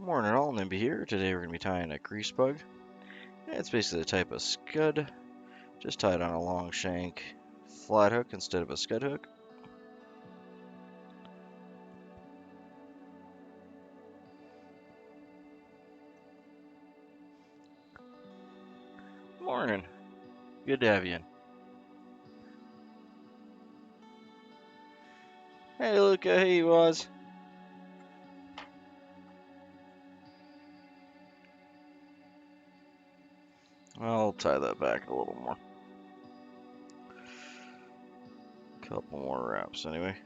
Morning all, Nimby here. Today we're going to be tying a CressBug. It's basically a type of scud, just tied on a long shank flat hook instead of a scud hook. Morning. Good to have you in. Hey Luca, hey you was. I'll tie that back a little more. Couple more wraps anyway.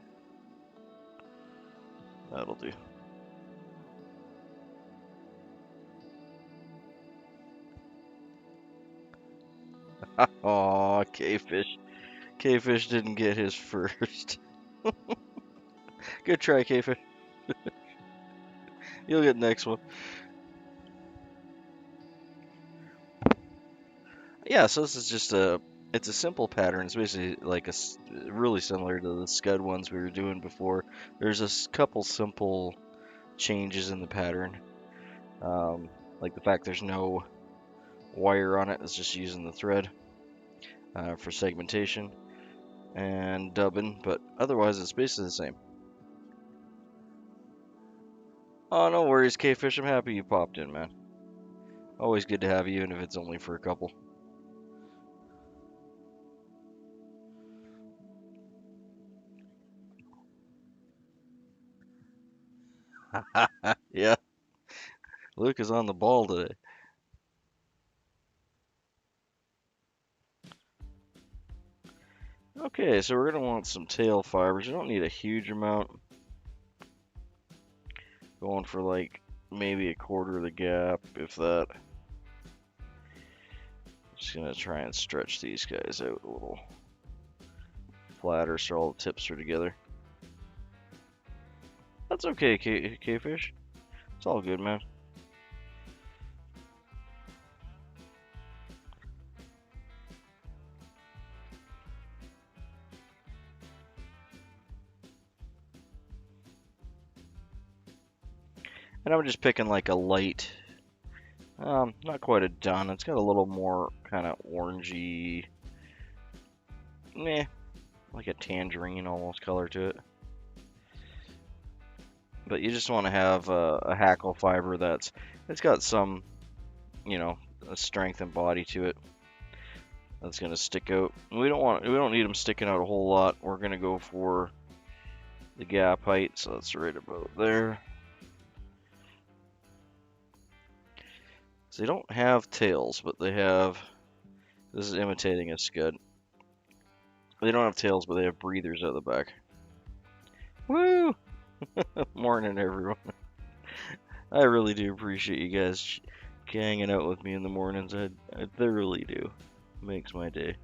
That'll do. Aw, K-Fish. K-Fish didn't get his first. Good try, K-Fish. You'll get the next one. Yeah, so this is just it's a simple pattern. It's basically like really similar to the scud ones we were doing before. There's a couple simple changes in the pattern, like the fact there's no wire on it. It's just using the thread for segmentation and dubbing, but otherwise it's basically the same. Oh, no worries, K-Fish. I'm happy you popped in, man. Always good to have you, even if it's only for a couple. Yeah, Luke is on the ball today. Okay, so we're gonna want some tail fibers. You don't need a huge amount. Going for like maybe a quarter of the gap, if that. Just gonna try and stretch these guys out a little flatter so all the tips are together. That's okay, K-Fish. It's all good, man. And I'm just picking like a light, not quite a dun. It's got a little more kind of orangey, like a tangerine almost color to it. But you just want to have a hackle fiber it's got some, a strength and body to it. That's gonna stick out. We don't need them sticking out a whole lot. We're gonna go for the gap height, so that's right about there. So they don't have tails, but they have. This is imitating a scud. They don't have tails, but they have breathers at the back. Woo! Morning, everyone. I really do appreciate you guys hanging out with me in the mornings. I thoroughly do. Makes my day.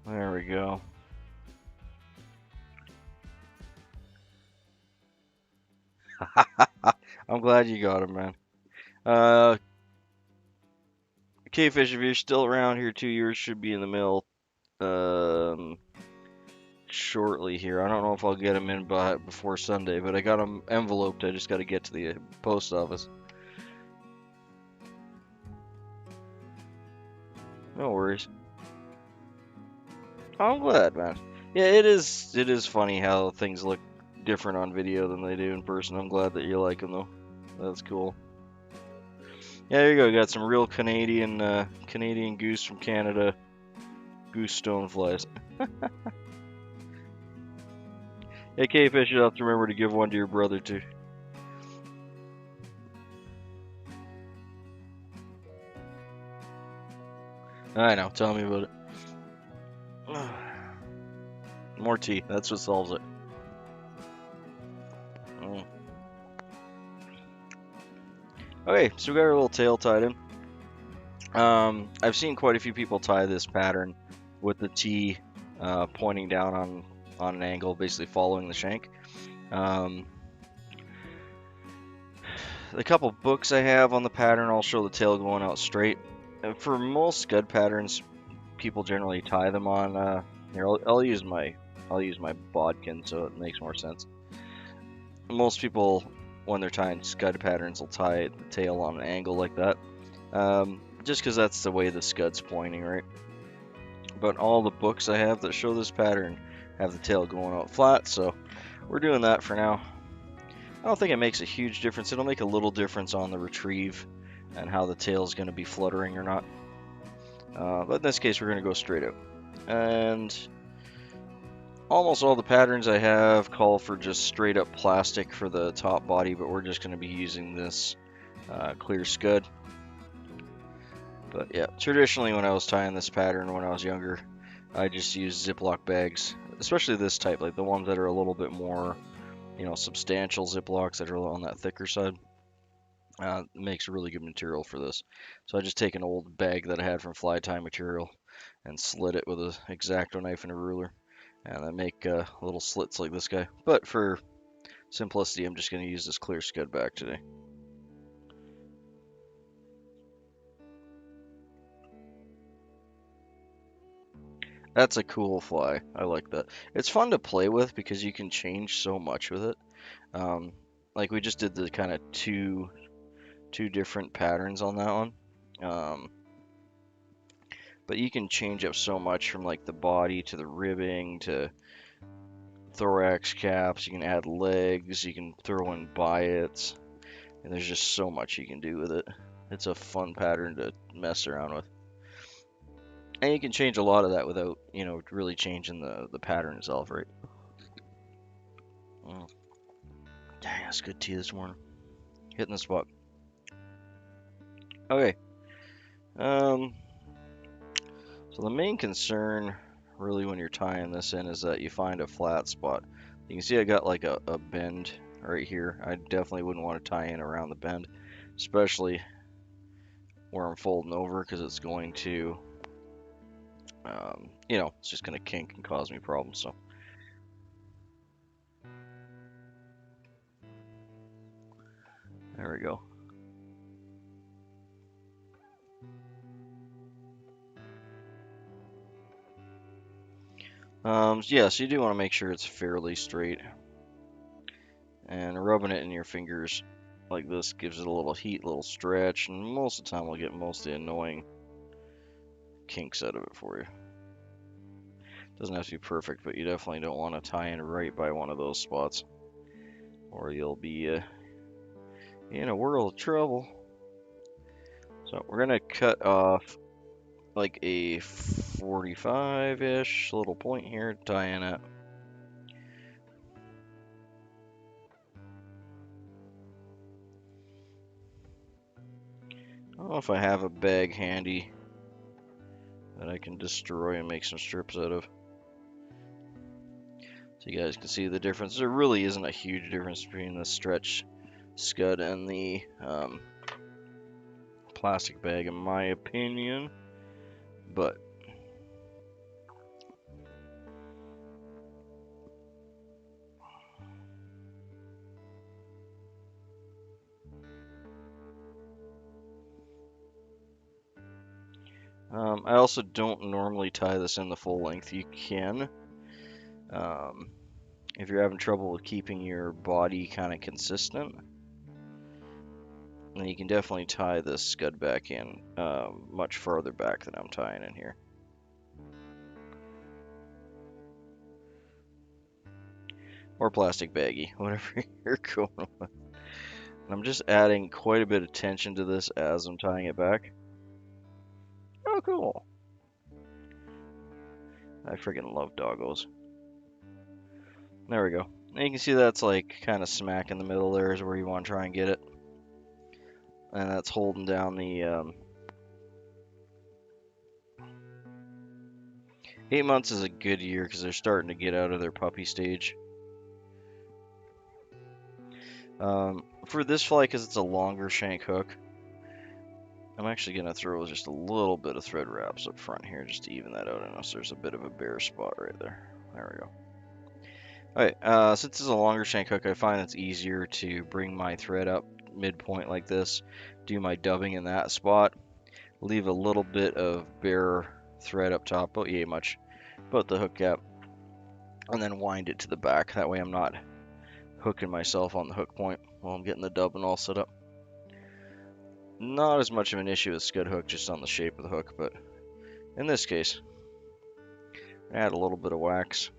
There we go. I'm glad you got him, man. K-Fish, if you're still around here too, yours should be in the mail shortly here. I don't know if I'll get them in before Sunday, but I got them enveloped. I just got to get to the post office. No worries. I'm glad, man. Yeah, it is funny how things look different on video than they do in person. I'm glad that you like them though. That's cool. Yeah, there you go. Got some real Canadian goose from Canada, goose stoneflies. Hey, K-Fish, you'll have to remember to give one to your brother too. I know. Tell me about it. More tea. That's what solves it. Okay, so we got our little tail tied in. I've seen quite a few people tie this pattern with the T pointing down on an angle, basically following the shank. The couple books I have on the pattern, I'll show the tail going out straight. For most scud patterns, people generally tie them on Here, I'll use my bodkin so it makes more sense. Most people, when they're tying scud patterns, will tie the tail on an angle like that, just because that's the way the scud's pointing, right? But all the books I have that show this pattern have the tail going out flat, so we're doing that for now. I don't think it makes a huge difference. It'll make a little difference on the retrieve and how the tail is going to be fluttering or not. But in this case, we're going to go straight out. And almost all the patterns I have call for just straight up plastic for the top body, but we're just going to be using this clear scud. But yeah, traditionally when I was tying this pattern when I was younger, I just used Ziploc bags, especially this type, like the ones that are a little bit more, you know, substantial Ziplocs that are on that thicker side. Makes really good material for this. So I just take an old bag that I had from fly tie material and slit it with an X-Acto knife and a ruler, and I make little slits like this guy. But for simplicity, I'm just going to use this clear scud back today. That's a cool fly. I like that. It's fun to play with because you can change so much with it. Um, like we just did the kind of two different patterns on that one. Um, but you can change up so much from like the body to the ribbing to thorax caps. You can add legs. You can throw in biots, and there's just so much you can do with it. It's a fun pattern to mess around with. And you can change a lot of that without, you know, really changing the pattern itself, right? Mm. Dang, that's good tea this morning. Hitting the spot. Okay. Um, so the main concern, really, when you're tying this in, is that you find a flat spot. You can see I got like a bend right here. I definitely wouldn't want to tie in around the bend, especially where I'm folding over, because it's going to, you know, it's just going to kink and cause me problems. So there we go. Yeah, so you do want to make sure it's fairly straight. And rubbing it in your fingers like this gives it a little heat, a little stretch, and most of the time we'll get most of the annoying kinks out of it for you. Doesn't have to be perfect, but you definitely don't want to tie in right by one of those spots, or you'll be in a world of trouble. So we're gonna cut off like a 45-ish little point here to tie in at. I don't know if I have a bag handy that I can destroy and make some strips out of. So you guys can see the difference. There really isn't a huge difference between the stretch scud and the plastic bag in my opinion, but I also don't normally tie this in the full length. You can, if you're having trouble with keeping your body kind of consistent, then you can definitely tie this scud back in much farther back than I'm tying in here. Or plastic baggy, whatever you're going with. I'm just adding quite a bit of tension to this as I'm tying it back. Oh, cool. I freaking love doggos. There we go. And you can see that's like kind of smack in the middle there is where you want to try and get it. And that's holding down the 8 months is a good year because they're starting to get out of their puppy stage. For this fly, because it's a longer shank hook, I'm actually going to throw just a little bit of thread wraps up front here just to even that out. Unless there's a bit of a bare spot right there. There we go. Alright, since it's a longer shank hook, I find it's easier to bring my thread up midpoint like this, do my dubbing in that spot, leave a little bit of bare thread up top, but yeah, much, put the hook cap, and then wind it to the back. That way I'm not hooking myself on the hook point while I'm getting the dubbing all set up. Not as much of an issue with scud hook, just on the shape of the hook, but in this case, add a little bit of wax.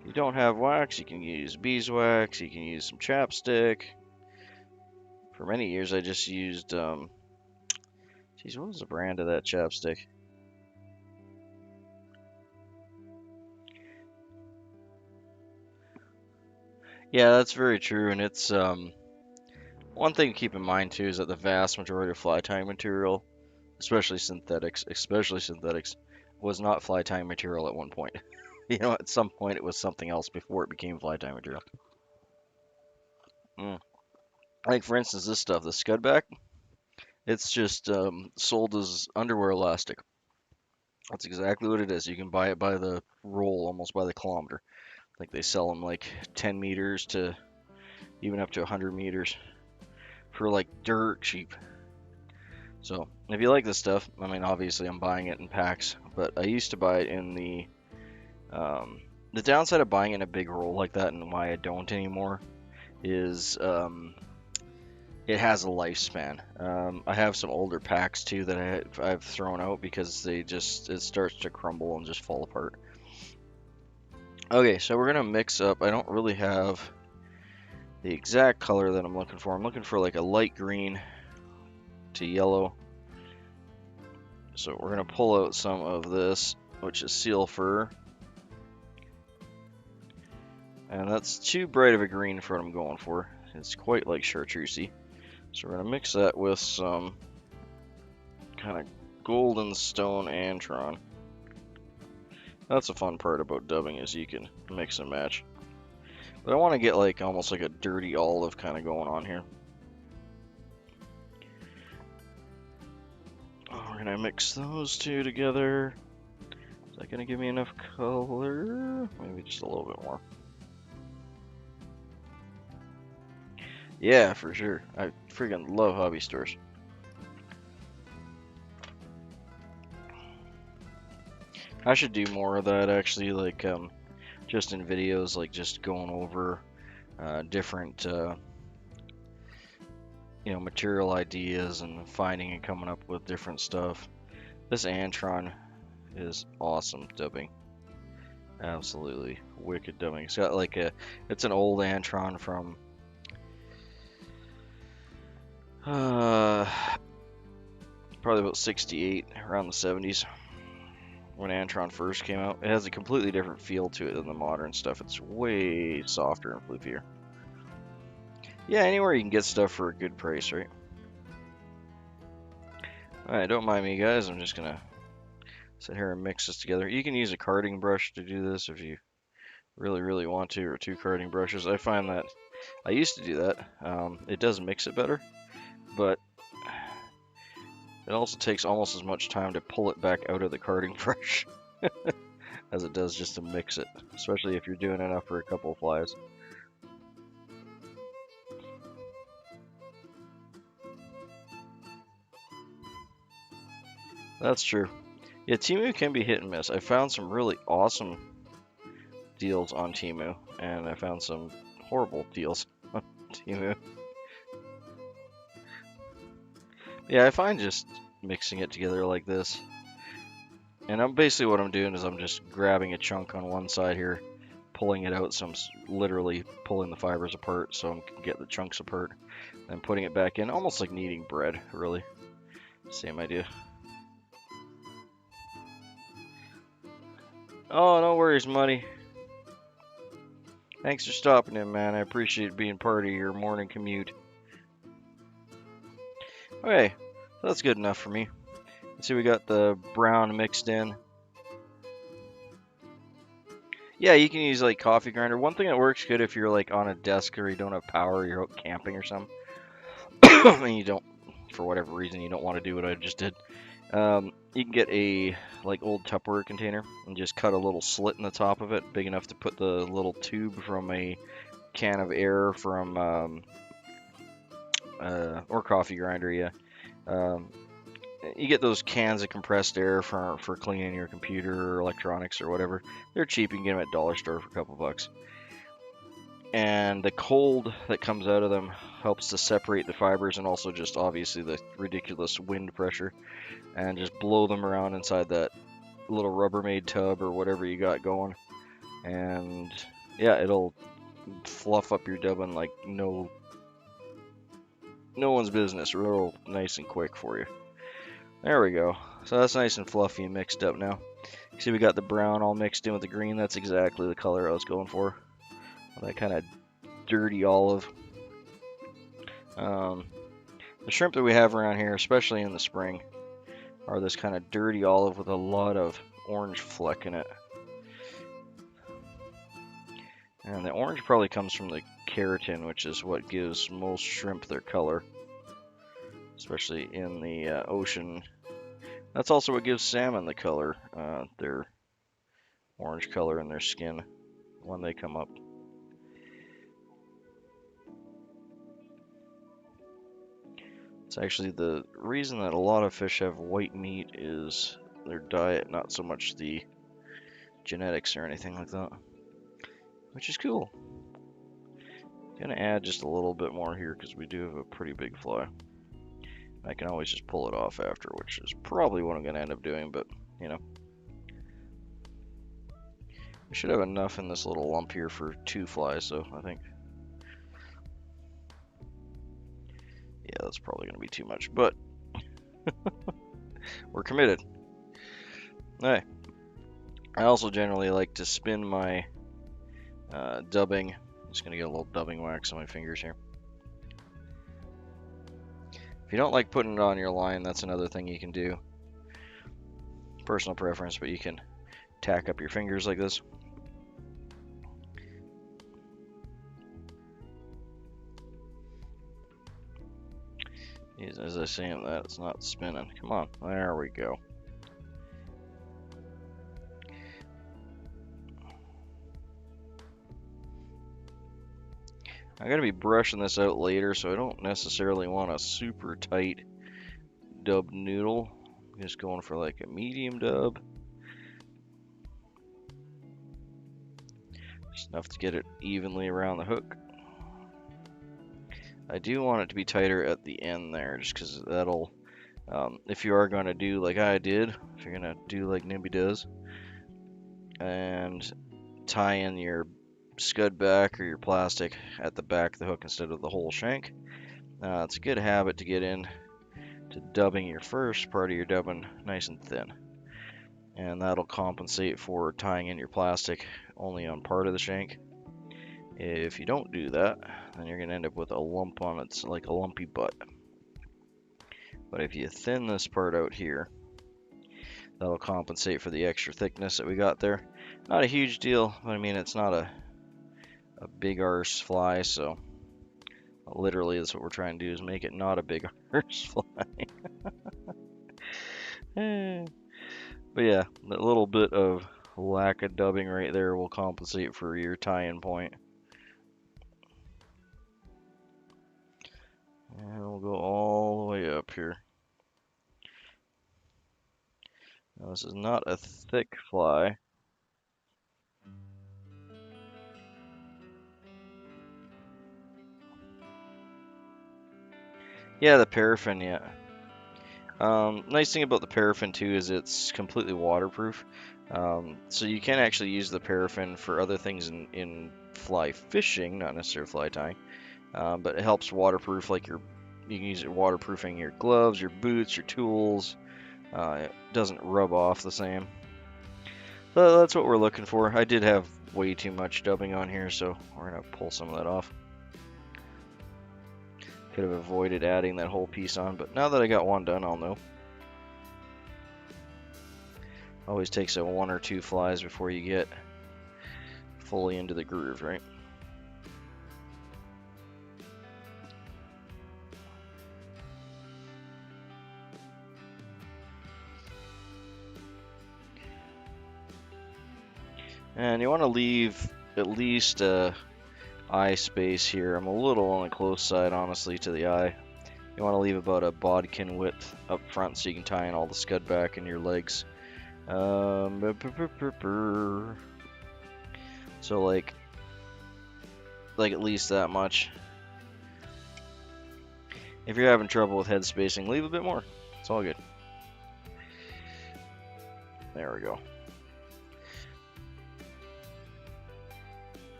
If you don't have wax, you can use beeswax, you can use some chapstick. For many years, I just used, geez, what was the brand of that chapstick? Yeah, that's very true, and it's, one thing to keep in mind too is that the vast majority of fly tying material, especially synthetics, was not fly tying material at one point. You know, at some point it was something else before it became fly tying material. Like for instance, this stuff, the Scudback, it's just sold as underwear elastic. That's exactly what it is. You can buy it by the roll, almost by the kilometer. Like they sell them like 10 meters to even up to 100 meters for like dirt cheap. So if you like this stuff, I mean, obviously I'm buying it in packs, but I used to buy it in the downside of buying in a big roll like that, and why I don't anymore, is it has a lifespan. I have some older packs too that I've thrown out because it starts to crumble and just fall apart. Okay, so we're gonna mix up. I don't really have the exact color that I'm looking for. I'm looking for like a light green to yellow. So we're gonna pull out some of this, which is seal fur. And that's too bright of a green for what I'm going for. It's quite like chartreusey. So we're gonna mix that with some kind of golden stone antron. That's the fun part about dubbing, is you can mix and match. But I want to get like almost like a dirty olive kind of going on here. We're gonna mix those two together. Is that gonna give me enough color? Maybe just a little bit more. Yeah, for sure. I freaking love hobby stores. I should do more of that actually, like just in videos, like just going over different you know, material ideas and finding and coming up with different stuff. This Antron is awesome dubbing. Absolutely wicked dubbing. It's got like it's an old Antron from probably about 68, around the 70s, when Antron first came out. It has a completely different feel to it than the modern stuff. It's way softer and floofier. Yeah, anywhere you can get stuff for a good price, right? Alright, don't mind me, guys. I'm just gonna sit here and mix this together. You can use a carding brush to do this if you really want to, or two carding brushes. I find that I used to do that. It does mix it better, but it also takes almost as much time to pull it back out of the carding brush as it does just to mix it, especially if you're doing enough for a couple of flies. That's true. Yeah, Temu can be hit and miss. I found some really awesome deals on Temu, and I found some horrible deals on Temu. Yeah, I find just mixing it together like this, and basically what I'm doing is I'm just grabbing a chunk on one side here, pulling it out, so I'm literally pulling the fibers apart so I can get the chunks apart, and putting it back in, almost like kneading bread, really. Same idea. Oh, no worries, Muddy. Thanks for stopping in, man. I appreciate being part of your morning commute. Okay, that's good enough for me. Let's see, we got the brown mixed in. Yeah, you can use like coffee grinder. One thing that works good if you're like on a desk or you don't have power, you're out camping or something, and you don't, for whatever reason, you don't want to do what I just did. You can get a like old Tupperware container and just cut a little slit in the top of it, big enough to put the little tube from a can of air from or coffee grinder, yeah. you get those cans of compressed air for cleaning your computer or electronics or whatever. They're cheap. You can get them at dollar store for a couple bucks. And the cold that comes out of them helps to separate the fibers, and also just obviously the ridiculous wind pressure, and just blow them around inside that little Rubbermaid tub or whatever you got going. And yeah, it'll fluff up your dubbing like no one's business, real nice and quick for you. There we go. So that's nice and fluffy and mixed up now. See, we got the brown all mixed in with the green. That's exactly the color I was going for. That kind of dirty olive. The shrimp that we have around here, especially in the spring, are this kind of dirty olive with a lot of orange fleck in it. And the orange probably comes from the keratin, which is what gives most shrimp their color, especially in the ocean. That's also what gives salmon the color, their orange color in their skin when they come up. It's actually the reason that a lot of fish have white meat is their diet, not so much the genetics or anything like that, which is cool. Gonna add just a little bit more here because we do have a pretty big fly. I can always just pull it off after, which is probably what I'm gonna end up doing, but you know. We should have enough in this little lump here for 2 flies, so I think. Yeah, that's probably gonna be too much, but we're committed. Alright. I also generally like to spin my dubbing. I'm just gonna get a little dubbing wax on my fingers here. If you don't like putting it on your line, that's another thing you can do. Personal preference, but you can tack up your fingers like this. As I say that, it's not spinning. Come on, there we go. I'm going to be brushing this out later, so I don't necessarily want a super tight dub noodle. I'm just going for like a medium dub. Just enough to get it evenly around the hook. I do want it to be tighter at the end there, just because that'll, if you are going to do like I did, if you're going to do like Nimby does, and tie in your scud back or your plastic at the back of the hook instead of the whole shank, it's a good habit to get in to dubbing your first part of your dubbing nice and thin. And that'll compensate for tying in your plastic only on part of the shank. If you don't do that, then you're going to end up with a lump on its like a lumpy butt. But if you thin this part out here, that'll compensate for the extra thickness that we got there. Not a huge deal, but I mean it's not a big arse fly, so literally that's what we're trying to do, is make it not a big arse fly. But yeah, that little bit of lack of dubbing right there will compensate for your tie-in point. And we'll go all the way up here. Now, this is not a thick fly. Yeah, the paraffin, yeah. Nice thing about the paraffin too is it's completely waterproof. So you can actually use the paraffin for other things in fly fishing, not necessarily fly tying. But it helps waterproof, like you can use it waterproofing your gloves, your boots, your tools. It doesn't rub off the same. So that's what we're looking for. I did have way too much dubbing on here, so we're gonna pull some of that off. Could have avoided adding that whole piece on, but now that I got one done, I'll know. Always takes 1 or 2 flies before you get fully into the groove, right? And you want to leave at least eye space here. I'm a little on the close side, honestly, to the eye. You want to leave about a bodkin width up front so you can tie in all the scud back in your legs. So like at least that much. If you're having trouble with head spacing, leave a bit more. It's all good. There we go.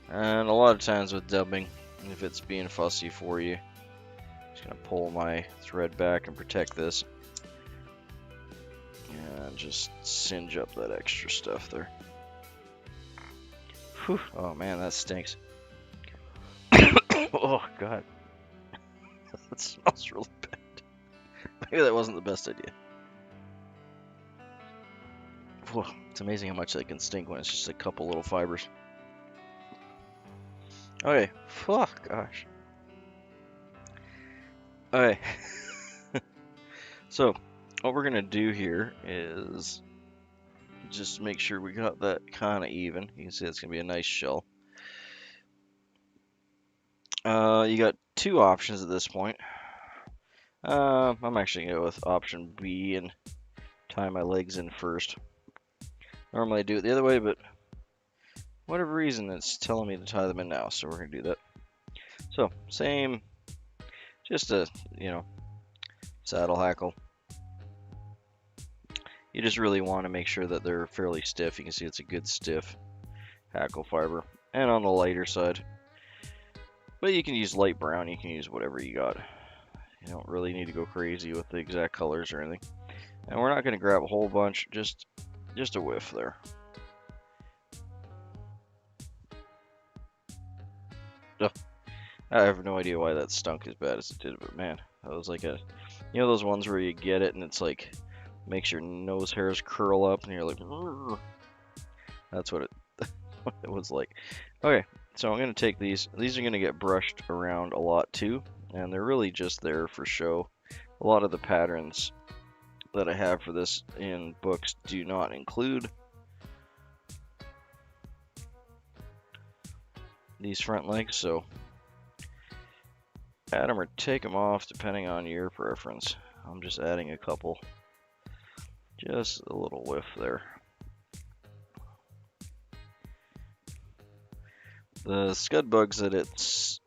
And a lot of times with dubbing, if it's being fussy for you, I'm just gonna pull my thread back and protect this. And just singe up that extra stuff there. Whew. Oh man, that stinks. Oh god. That smells really bad. Maybe that wasn't the best idea. Whew. It's amazing how much that can stink when it's just a couple little fibers. Okay. Oh gosh. Okay. So, what we're gonna do here is just make sure we got that kind of even. You can see it's gonna be a nice shell. You got two options at this point. I'm actually gonna go with option B and tie my legs in first. Normally I do it the other way, but whatever reason it's telling me to tie them in now, so we're gonna do that. So same, just a saddle hackle. You just really want to make sure that they're fairly stiff. You can see it's a good stiff hackle fiber, and on the lighter side. But you can use light brown, you can use whatever you got. You don't really need to go crazy with the exact colors or anything. And we're not going to grab a whole bunch, just a whiff there. Ugh. I have no idea why that stunk as bad as it did, but man, that was like those ones where you get it and it's like, makes your nose hairs curl up and you're like, "Rrr." That's what it was like. Okay, so I'm going to take these. These are going to get brushed around a lot too, and they're really just there for show. A lot of the patterns that I have for this in books do not include these front legs, so add them or take them off depending on your preference. I'm just adding a couple, just a little whiff there. The scud bugs that it's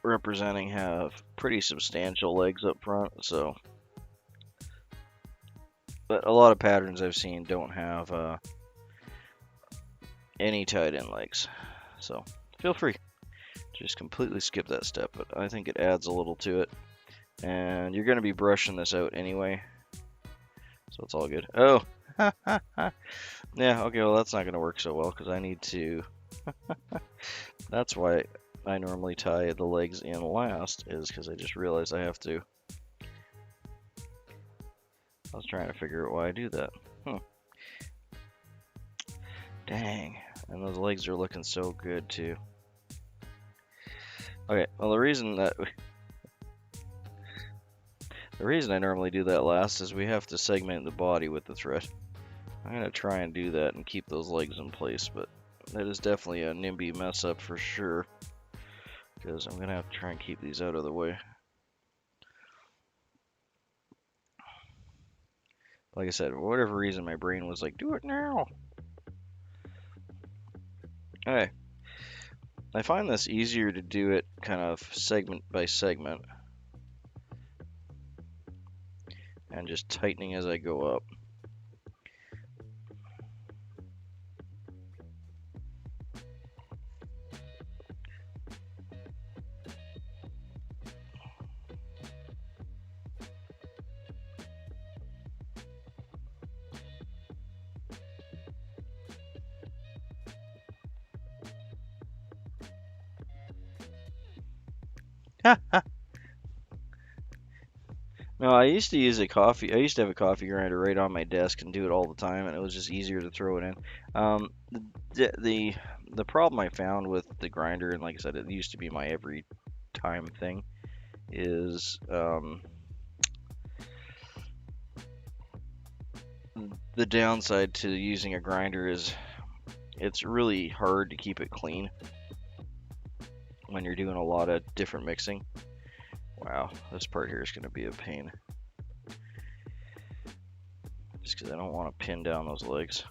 representing have pretty substantial legs up front, so but a lot of patterns I've seen don't have any tied in legs, so feel free, just completely skip that step, but I think it adds a little to it, and you're going to be brushing this out anyway, so it's all good. Oh, yeah, okay, well that's not going to work so well because I need to that's why I normally tie the legs in last, is because I just realized I have to. I was trying to figure out why I do that. Dang, and those legs are looking so good too. Okay, well the reason I normally do that last is we have to segment the body with the thread. I'm gonna try and do that and keep those legs in place, but that is definitely a Nimby mess up for sure, because I'm gonna have to try and keep these out of the way. Like I said, for whatever reason, my brain was like, do it now. Okay. I find this easier to do it kind of segment by segment and just tightening as I go up. No, I used to use I used to have a coffee grinder right on my desk and do it all the time, and it was just easier to throw it in. The problem I found with the grinder, and like I said, it used to be my every time thing, is the downside to using a grinder is it's really hard to keep it clean. when you're doing a lot of different mixing. Wow, this part here is going to be a pain. Just because I don't want to pin down those legs.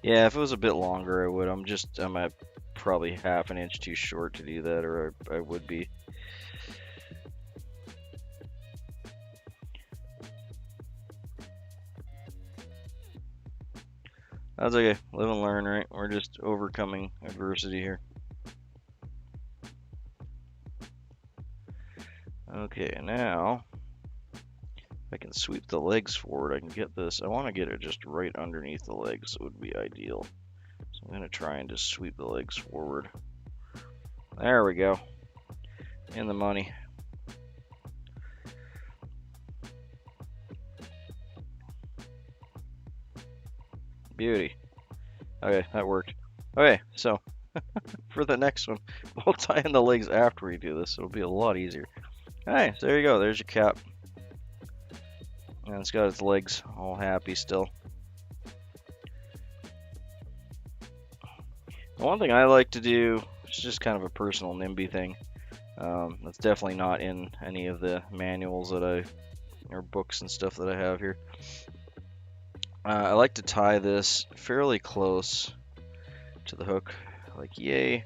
Yeah, if it was a bit longer, I would. I'm at probably half an inch too short to do that, or I would be. That's okay. Live and learn, right? We're just overcoming adversity here. Okay, now if I can sweep the legs forward, I can get this. I want to get it just right underneath the legs. It would be ideal. So I'm going to try and just sweep the legs forward. There we go. In the money. Beauty. Okay, that worked. Okay, so for the next one, we'll tie in the legs after we do this. It'll be a lot easier. Alright, so there you go. There's your cap. And it's got its legs all happy still. The one thing I like to do, it's just kind of a personal Nimby thing. That's definitely not in any of the manuals that or books and stuff that I have here. I like to tie this fairly close to the hook, like yay.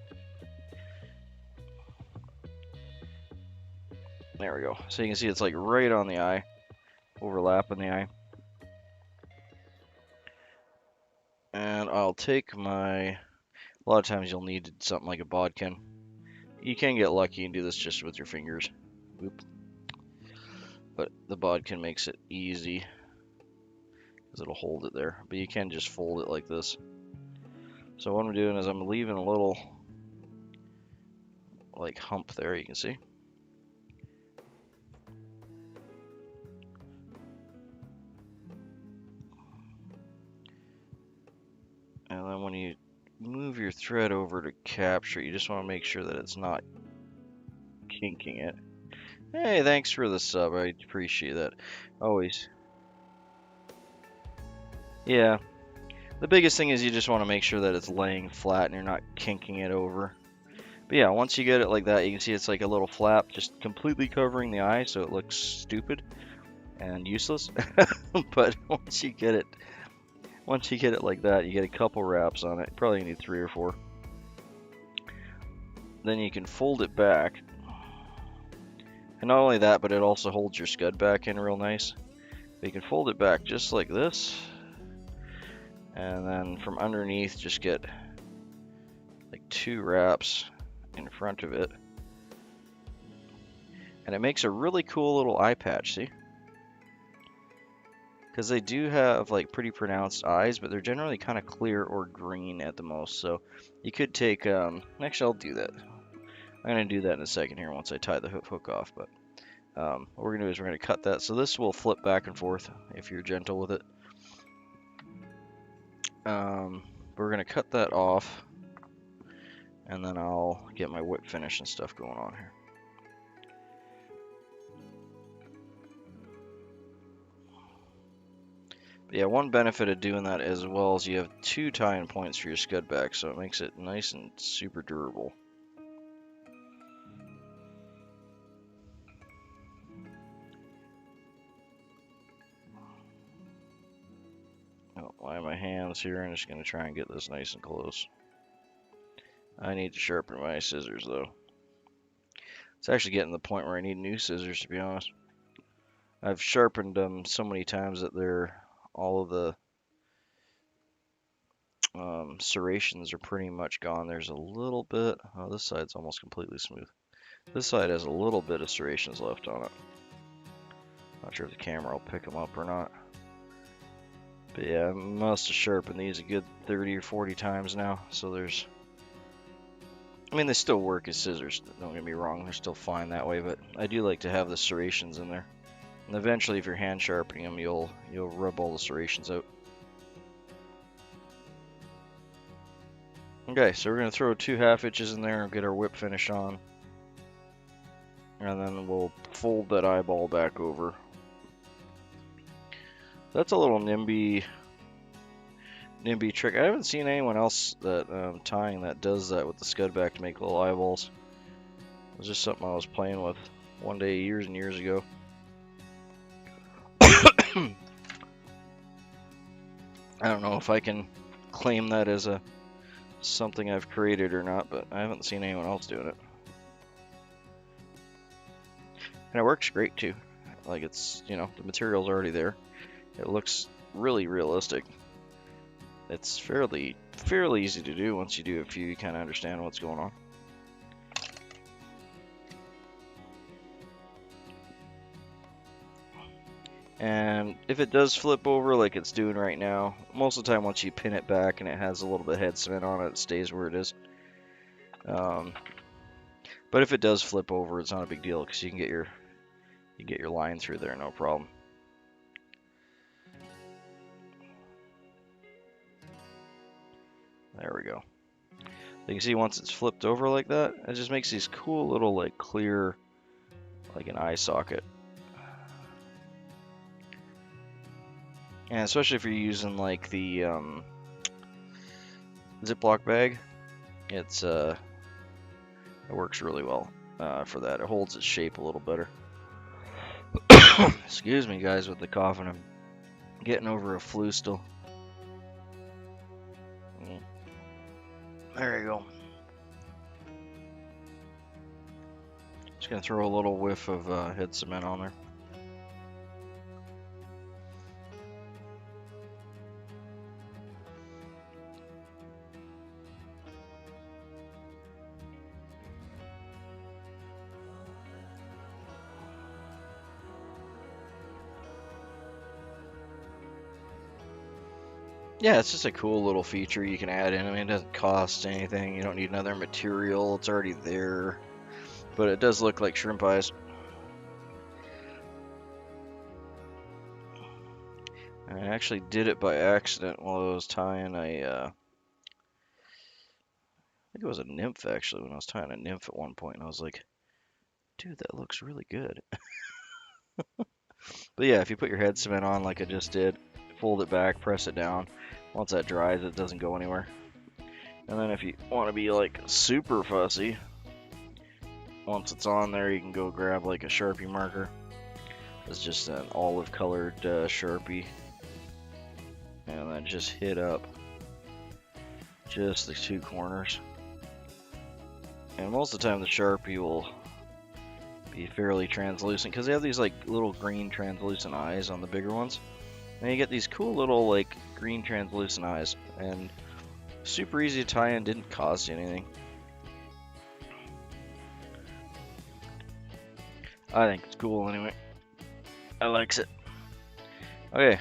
There we go. So you can see it's like right on the eye, overlapping the eye. And I'll take a lot of times you'll need something like a bodkin. You can get lucky and do this just with your fingers. Oop. But the bodkin makes it easy because it'll hold it there. But you can just fold it like this. So what I'm doing is I'm leaving a little like hump there, you can see. And then when you move your thread over to capture, you just want to make sure that it's not kinking it. Hey, thanks for the sub. I appreciate that. Always. Yeah. The biggest thing is you just want to make sure that it's laying flat and you're not kinking it over. But yeah, once you get it like that, you can see it's like a little flap just completely covering the eye, so it looks stupid and useless. But once you get it like that, you get a couple wraps on it. You probably need 3 or 4. Then you can fold it back. And not only that, but it also holds your scud back in real nice. But you can fold it back just like this. And then from underneath, just get like 2 wraps in front of it. And it makes a really cool little eye patch, see? Because they do have like pretty pronounced eyes, but they're generally kind of clear or green at the most. So you could take, actually I'll do that. I'm going to do that in a second here once I tie the hook off. But what we're going to do is we're going to cut that. So this will flip back and forth if you're gentle with it. We're going to cut that off. And then I'll get my whip finish and stuff going on here. But yeah, one benefit of doing that as well is you have 2 tie-in points for your scud back, so it makes it nice and super durable. I'll line my hands here and just going to try and get this nice and close. I need to sharpen my scissors though. It's actually getting to the point where I need new scissors, to be honest. I've sharpened them so many times that all of the serrations are pretty much gone. There's a little bit. Oh, this side's almost completely smooth. This side has a little bit of serrations left on it. Not sure if the camera will pick them up or not. But yeah, I must have sharpened these a good 30 or 40 times now. So I mean, they still work as scissors, don't get me wrong, they're still fine that way, but I do like to have the serrations in there. And eventually, if you're hand sharpening them, you'll rub all the serrations out. Okay, so we're going to throw 2 half hitches in there and get our whip finish on. And then we'll fold that eyeball back over. That's a little Nimby Nimby trick. I haven't seen anyone else that tying that does that with the scud back to make little eyeballs. It was just something I was playing with one day years and years ago. I don't know if I can claim that as a something I've created or not, but I haven't seen anyone else doing it. And it works great too. Like, it's, you know, the material's already there. It looks really realistic. It's fairly easy to do. Once you do a few, you kind of understand what's going on. And if it does flip over like it's doing right now, most of the time once you pin it back and it has a little bit of head cement on it, it stays where it is. But if it does flip over, it's not a big deal because you can get your line through there, no problem. There we go. You can see once it's flipped over like that, it just makes these cool little like clear, like an eye socket. And especially if you're using like the Ziploc bag, it works really well for that. It holds its shape a little better. Excuse me, guys, with the coughing. I'm getting over a flu still. There you go. Just gonna throw a little whiff of head cement on there. Yeah, it's just a cool little feature you can add in. I mean, it doesn't cost anything. You don't need another material. It's already there. But it does look like shrimp eyes. I actually did it by accident while I was tying a... I think it was a nymph, actually, when I was tying a nymph at one point. And I was like, dude, that looks really good. But yeah, if you put your head cement on like I just did, fold it back, press it down. Once that dries, it doesn't go anywhere. And then if you want to be like super fussy, once it's on there, you can go grab like a Sharpie marker. It's just an olive colored Sharpie. And then just hit up just the two corners. And most of the time the Sharpie will be fairly translucent because they have these like little green translucent eyes on the bigger ones. And you get these cool little like green translucent eyes, and super easy to tie in, didn't cost you anything. I think it's cool anyway. I likes it. Okay,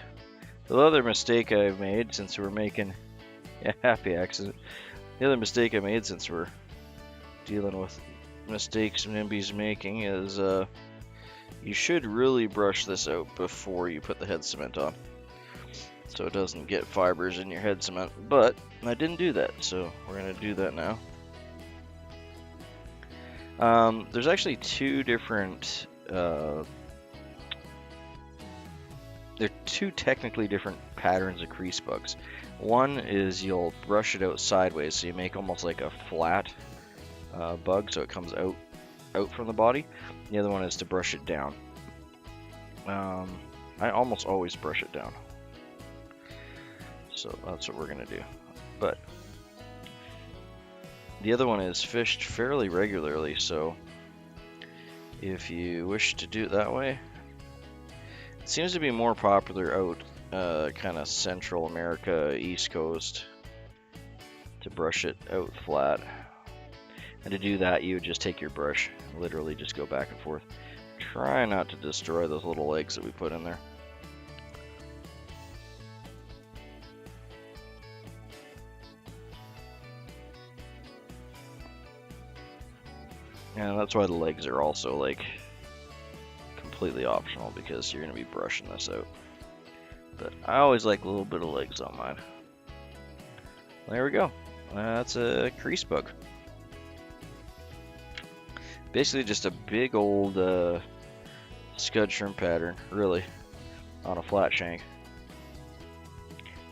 the other mistake I've made since we're making, yeah, happy accident. The other mistake I made since we're dealing with mistakes Nimby's making is you should really brush this out before you put the head cement on, so it doesn't get fibers in your head cement. But I didn't do that, so we're gonna do that now. There's actually two different they're two technically different patterns of CressBugs. One is you'll brush it out sideways, so you make almost like a flat bug, so it comes out from the body. The other one is to brush it down. I almost always brush it down, so that's what we're gonna do. But the other one is fished fairly regularly, so if you wish to do it that way, it seems to be more popular out kind of Central America, East Coast, to brush it out flat. And to do that, you would just take your brush, literally just go back and forth. Try not to destroy those little legs that we put in there. And that's why the legs are also like completely optional, because you're going to be brushing this out. But I always like a little bit of legs on mine. There we go. That's a CressBug. Basically just a big old scud shrimp pattern, really, on a flat shank.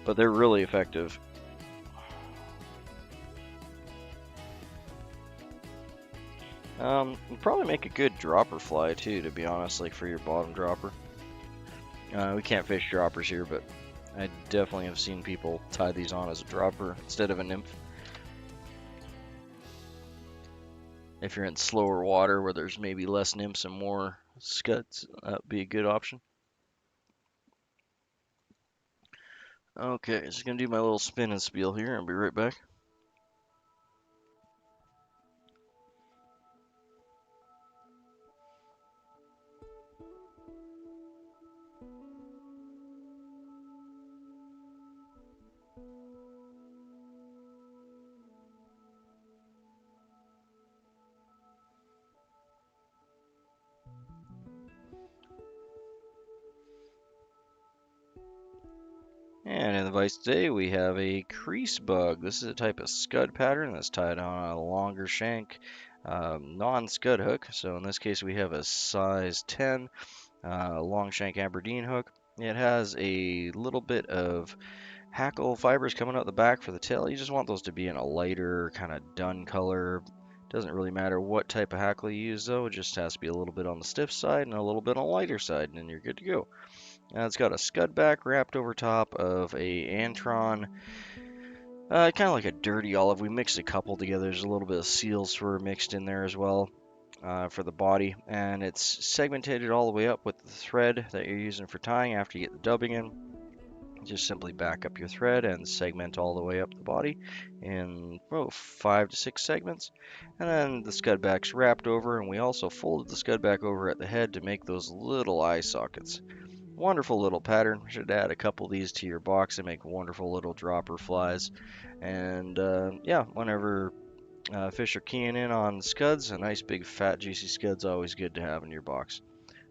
But they're really effective It'd probably make a good dropper fly too, to be honest, like for your bottom dropper. We can't fish droppers here, but I definitely have seen people tie these on as a dropper instead of a nymph. If you're in slower water where there's maybe less nymphs and more scuds, that would be a good option. Okay, just gonna do my little spin and spiel here and be right back. And in the vise today, we have a CressBug. This is a type of scud pattern that's tied on a longer shank, non-scud hook. So in this case, we have a size 10 long shank Aberdeen hook. It has a little bit of hackle fibers coming out the back for the tail. You just want those to be in a lighter kind of dun color. Doesn't really matter what type of hackle you use though, it just has to be a little bit on the stiff side and a little bit on the lighter side, and then you're good to go. It's got a scud back wrapped over top of a Antron, kind of like a dirty olive. We mixed a couple together. There's a little bit of seal spur mixed in there as well for the body, and it's segmented all the way up with the thread that you're using for tying after you get the dubbing in. Just simply back up your thread and segment all the way up the body in 5 to 6 segments. And then the scud back's wrapped over, and we also folded the scud back over at the head to make those little eye sockets. Wonderful little pattern. Should add a couple of these to your box and make wonderful little dropper flies. And yeah, whenever fish are keying in on scuds, a nice big fat juicy scud's always good to have in your box.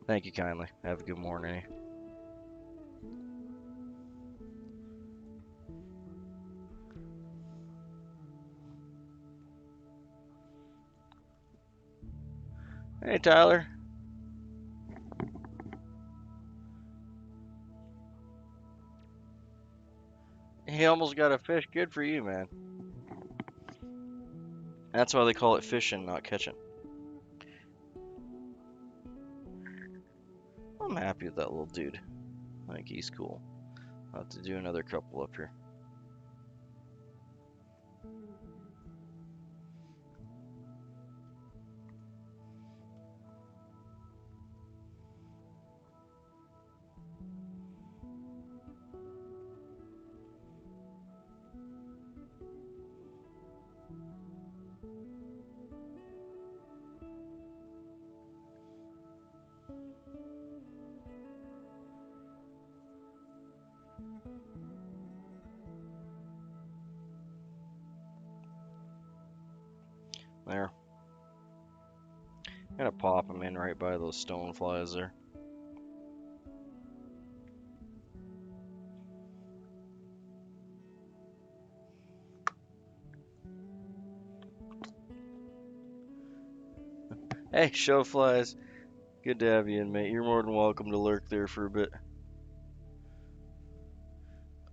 Thank you kindly. Have a good morning. Hey Tyler. He almost got a fish. Good for you, man. That's why they call it fishing, not catching. I'm happy with that little dude. I think he's cool. I'll have to do another couple up here. There. I'm gonna pop him in right by those stone flies there. Hey, show flies. Good to have you in, mate. You're more than welcome to lurk there for a bit.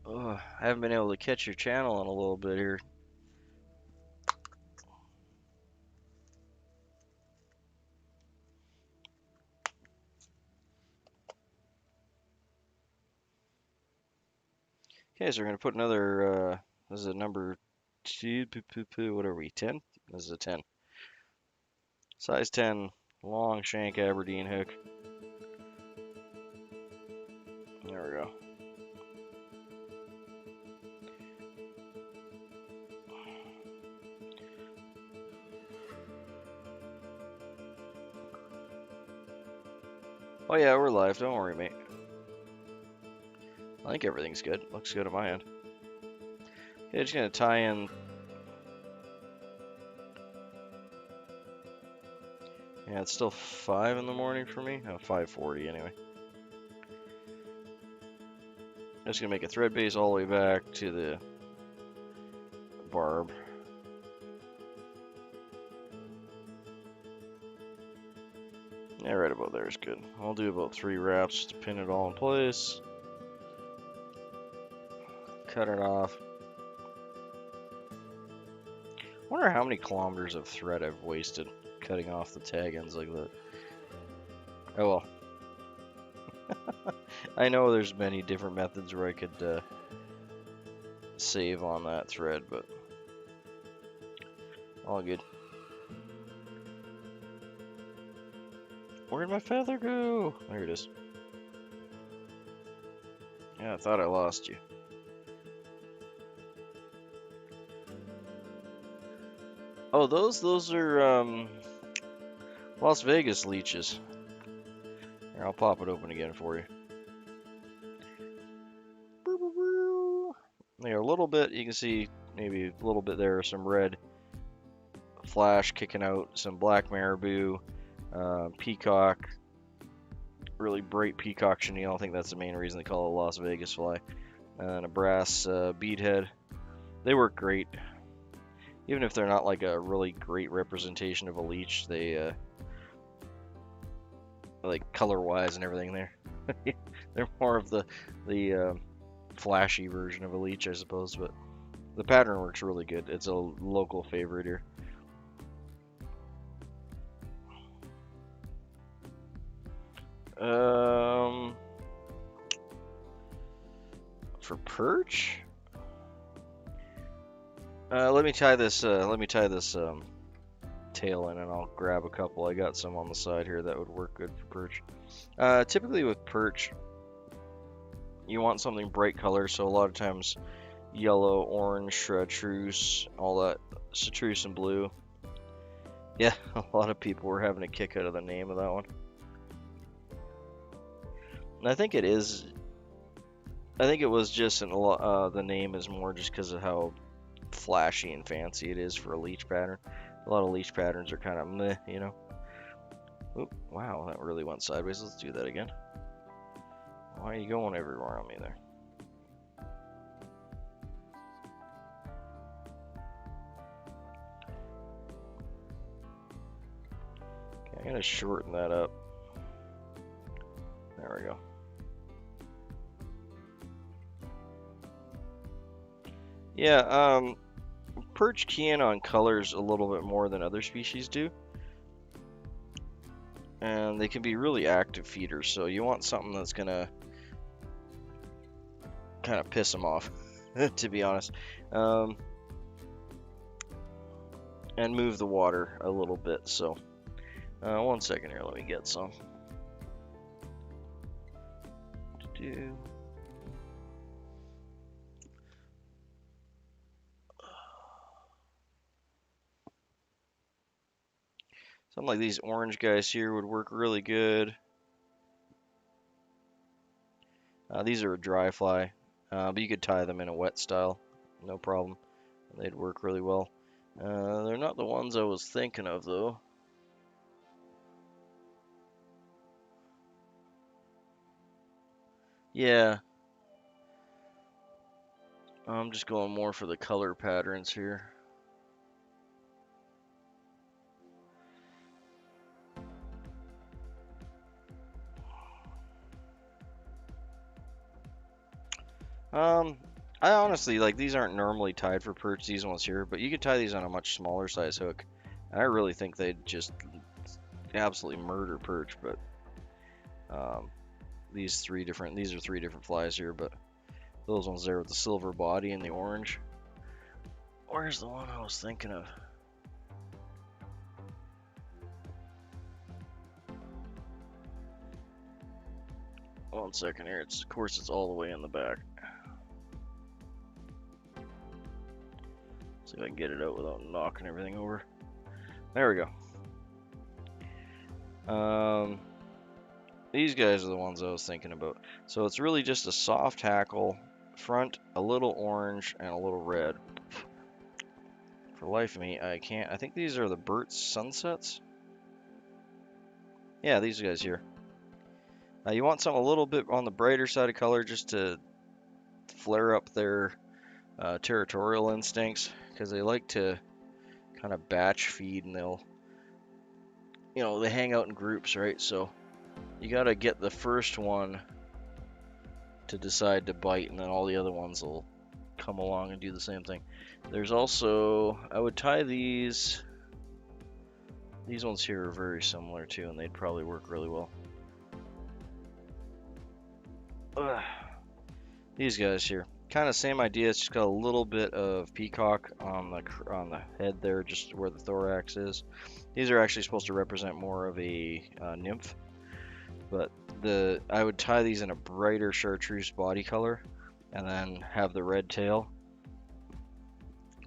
Oh, I haven't been able to catch your channel in a little bit here. Okay, so we're gonna put another, this is a number 2, what are we, 10? This is a 10. Size 10, long shank Aberdeen hook. There we go. Oh yeah, we're live, don't worry, mate. I think everything's good. Looks good on my end. Okay, just gonna tie in. Yeah, it's still 5 in the morning for me. Oh, 5:40 anyway. Just gonna make a thread base all the way back to the barb. Yeah, right about there is good. I'll do about 3 wraps to pin it all in place. Cut it off. Wonder how many kilometers of thread I've wasted cutting off the tag ends like that. Oh well. I know there's many different methods where I could save on that thread, but all good. Where'd my feather go? There it is. Yeah, I thought I lost you. Oh, those are Las Vegas leeches. Here, I'll pop it open again for you. There, a little bit, you can see maybe a little bit there, some red flash kicking out, some black marabou, peacock, really bright peacock chenille. I think that's the main reason they call it a Las Vegas fly. And a brass beadhead. They work great. Even if they're not like a really great representation of a leech, they like color-wise and everything there. They're more of the flashy version of a leech, I suppose, but the pattern works really good. It's a local favorite here. For perch, let me tie this tail in, and I'll grab a couple. I got some on the side here that would work good for perch. Typically with perch, you want something bright color, so a lot of times yellow, orange, chartreuse, all that, chartreuse and blue. Yeah, a lot of people were having a kick out of the name of that one. And I think it is. I think it was just the name is more just because of how flashy and fancy it is for a leech pattern. A lot of leech patterns are kind of meh, you know. Oop, wow, that really went sideways. Let's do that again. Why are you going everywhere on me there? Okay, I'm gonna shorten that up. There we go. Yeah, perch key in on colors a little bit more than other species do. And they can be really active feeders, so you want something that's gonna kind of piss them off, to be honest. And move the water a little bit, so. 1 second here, let me get some. Something like these orange guys here would work really good. These are a dry fly, but you could tie them in a wet style, no problem. They'd work really well. They're not the ones I was thinking of, though. Yeah. I'm just going more for the color patterns here. I honestly, like, these aren't normally tied for perch, these ones here, but you could tie these on a much smaller size hook. And I really think they'd just absolutely murder perch, but these are three different flies here, but those ones there with the silver body and the orange. Where's the one I was thinking of? One second here. Of course, it's all the way in the back. See if I can get it out without knocking everything over. There we go. These guys are the ones I was thinking about. So it's really just a soft hackle, front, a little orange, and a little red. For the life of me, I can't. I think these are the Burt Sunsets. Yeah, these guys here. You want something a little bit on the brighter side of color just to flare up their territorial instincts, because they like to kind of batch feed, and they'll, you know, they hang out in groups, right? So you got to get the first one to decide to bite, and then all the other ones will come along and do the same thing. There's also, I would tie these These ones here are very similar too, and they'd probably work really well. Ugh. These guys here, kind of same idea. It's just got a little bit of peacock on the head there, just where the thorax is. These are actually supposed to represent more of a nymph, but I would tie these in a brighter chartreuse body color, and then have the red tail.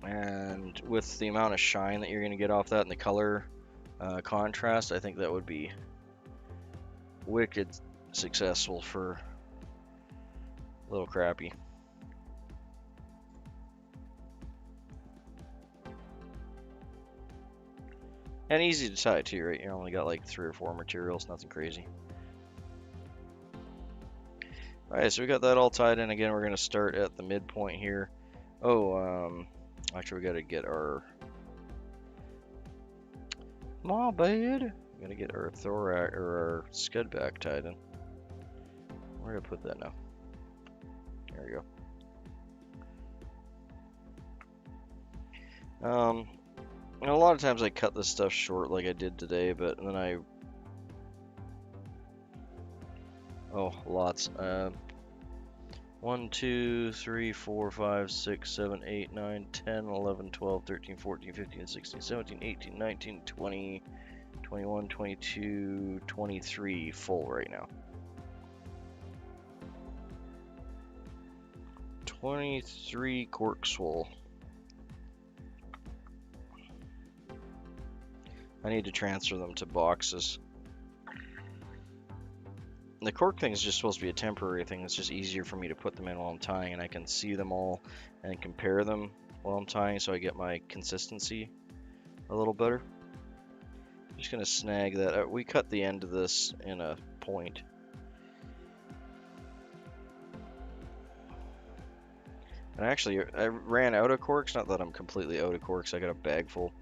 And with the amount of shine that you're going to get off that and the color contrast, I think that would be wicked successful for Little Crappie. And easy to tie too, right? You only got like 3 or 4 materials, nothing crazy. Alright, so we got that all tied in. Again, we're going to start at the midpoint here. Oh, actually we got to get our... My bad. We got to get our thorax, or our scud back tied in. Where do I put that now? There we go. And a lot of times I cut this stuff short like I did today, but then lots. 1, 2, 3, 4, 5, 6, 7, 8, 9, 10, 11, 12, 13, 14, 15, 16, 17, 18, 19, 20, 21, 22, 23 full right now. 23 corks full. I need to transfer them to boxes. The cork thing is just supposed to be a temporary thing. It's just easier for me to put them in while I'm tying, and I can see them all and compare them while I'm tying, so I get my consistency a little better. I'm just gonna snag that. We cut the end of this in a point. And actually, I ran out of corks. Not that I'm completely out of corks. I got a bag full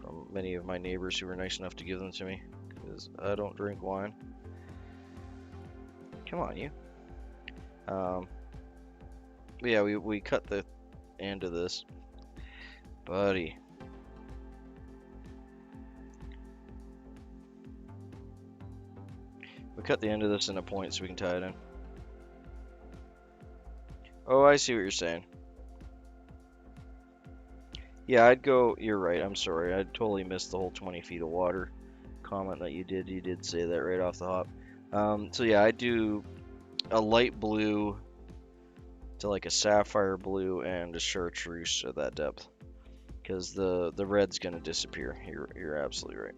from many of my neighbors who were nice enough to give them to me, because I don't drink wine. Come on, you. But yeah, we cut the end of this, buddy. We cut the end of this in a point so we can tie it in. Oh, I see what you're saying. Yeah, I'd go, you're right, I'm sorry. I totally missed the whole 20 feet of water comment that you did. You did say that right off the hop. So yeah, I'd do a light blue to like a sapphire blue and a chartreuse at that depth. Because the red's going to disappear. You're absolutely right.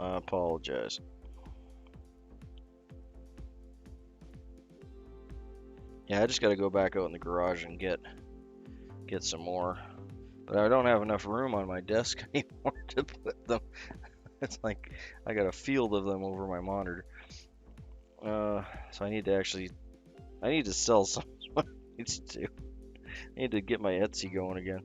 I apologize. Yeah, I just got to go back out in the garage and get some more. But I don't have enough room on my desk anymore to put them. It's like I got a field of them over my monitor. So I need to sell some. I need to get my Etsy going again.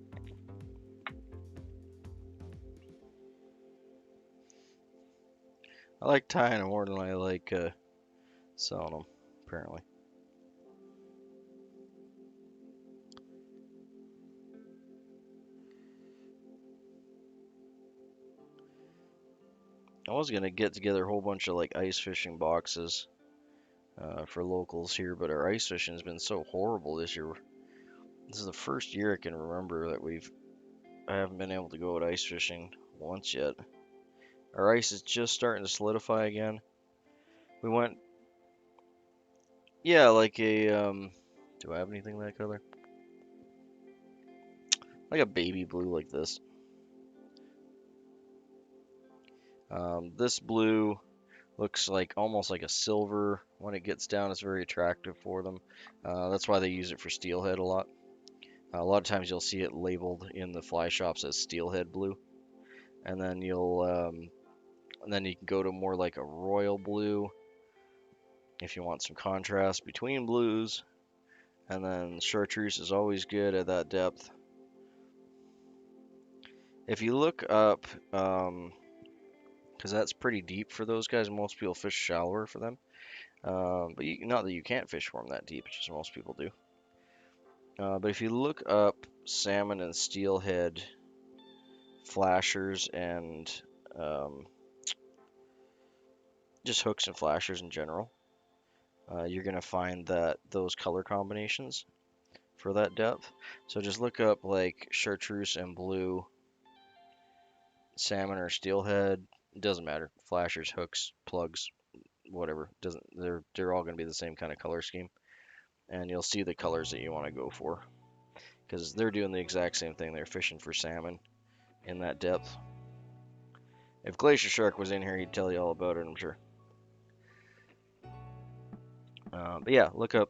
I like tying them more than I like selling them, apparently. I was gonna get together a whole bunch of like ice fishing boxes for locals here, but our ice fishing has been so horrible this year. This is the first year I can remember that I haven't been able to go out ice fishing once yet. Our ice is just starting to solidify again. We went, yeah, like a do I have anything that color? Like a baby blue like this. This blue looks like almost like a silver. When it gets down, it's very attractive for them. That's why they use it for steelhead a lot. A lot of times you'll see it labeled in the fly shops as steelhead blue, and then you can go to more like a royal blue if you want some contrast between blues. And then chartreuse is always good at that depth. If you look up, because that's pretty deep for those guys, most people fish shallower for them. But not that you can't fish for them that deep, it's just most people do. But if you look up salmon and steelhead flashers and just hooks and flashers in general, you're going to find that those color combinations for that depth. So just look up like chartreuse and blue, salmon or steelhead. It doesn't matter. Flashers, hooks, plugs, whatever. Doesn't they're all going to be the same kind of color scheme, and you'll see the colors that you want to go for because they're doing the exact same thing. They're fishing for salmon in that depth. If Glacier Shark was in here, he'd tell you all about it, I'm sure. But yeah, look up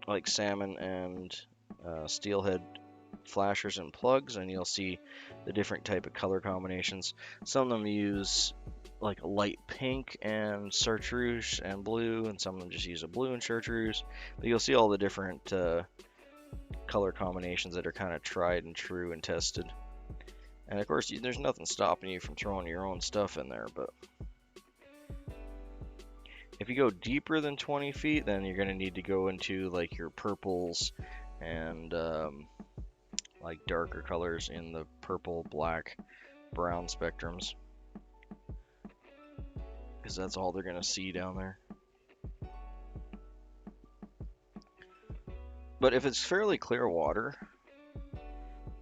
like salmon and steelhead flashers and plugs, and you'll see the different type of color combinations. Some of them use like a light pink and chartreuse and blue, and some of them just use a blue and chartreuse. But you'll see all the different color combinations that are kind of tried and true and tested. And of course, there's nothing stopping you from throwing your own stuff in there, but if you go deeper than 20 feet, then you're going to need to go into like your purples and like darker colors in the purple, black, brown spectrums, because that's all they're going to see down there. But if it's fairly clear water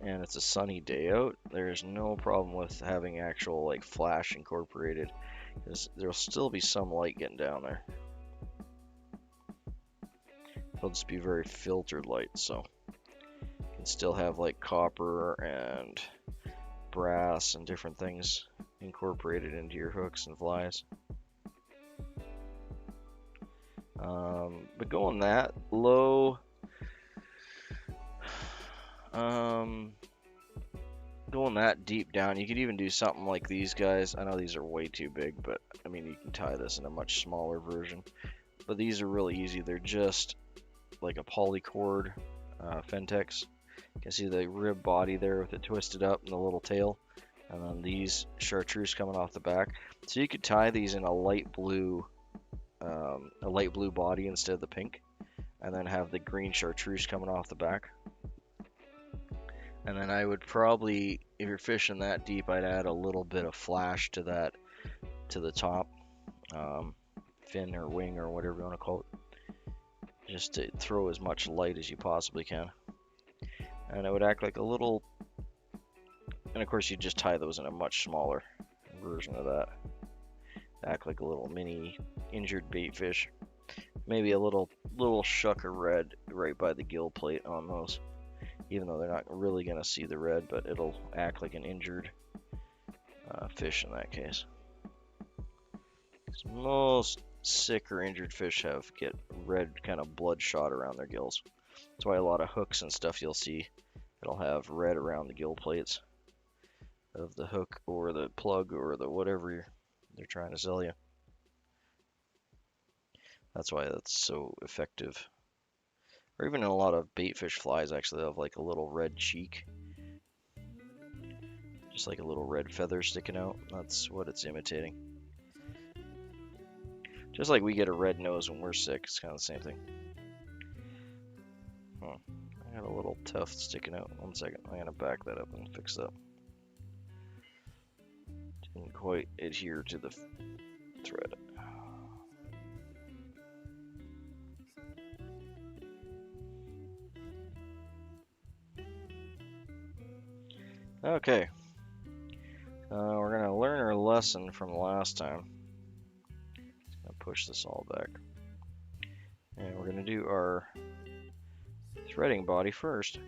and it's a sunny day out, there's no problem with having actual like flash incorporated, because there'll still be some light getting down there. It'll just be very filtered light, so you can still have like copper and brass and different things incorporated into your hooks and flies. But going that low, going that deep down, you could even do something like these guys. I know these are way too big, but I mean, you can tie this in a much smaller version. But these are really easy. They're just like a polycord Fentex. You can see the rib body there with it twisted up and the little tail, and then these chartreuse coming off the back. So you could tie these in a light blue body instead of the pink, and then have the green chartreuse coming off the back. And then I would probably, if you're fishing that deep, I'd add a little bit of flash to that, to the top fin or wing or whatever you want to call it, just to throw as much light as you possibly can. And it would act like a little, and of course you just tie those in a much smaller version of that, act like a little mini injured bait fish. Maybe a little shuck of red right by the gill plate on those, even though they're not really going to see the red, but it'll act like an injured fish in that case. Most sick or injured fish get red kind of bloodshot around their gills. That's why a lot of hooks and stuff you'll see, it'll have red around the gill plates of the hook or the plug or the whatever they're trying to sell you. That's why that's so effective. Or even in a lot of bait fish flies, actually, they'll have like a little red cheek. Just like a little red feather sticking out. That's what it's imitating. Just like we get a red nose when we're sick, it's kind of the same thing. I got a little tuft sticking out. 1 second, I'm gonna back that up and fix that. Didn't quite adhere to the thread. Okay. We're gonna learn our lesson from last time. Just gonna push this all back. And we're gonna do our threading body first.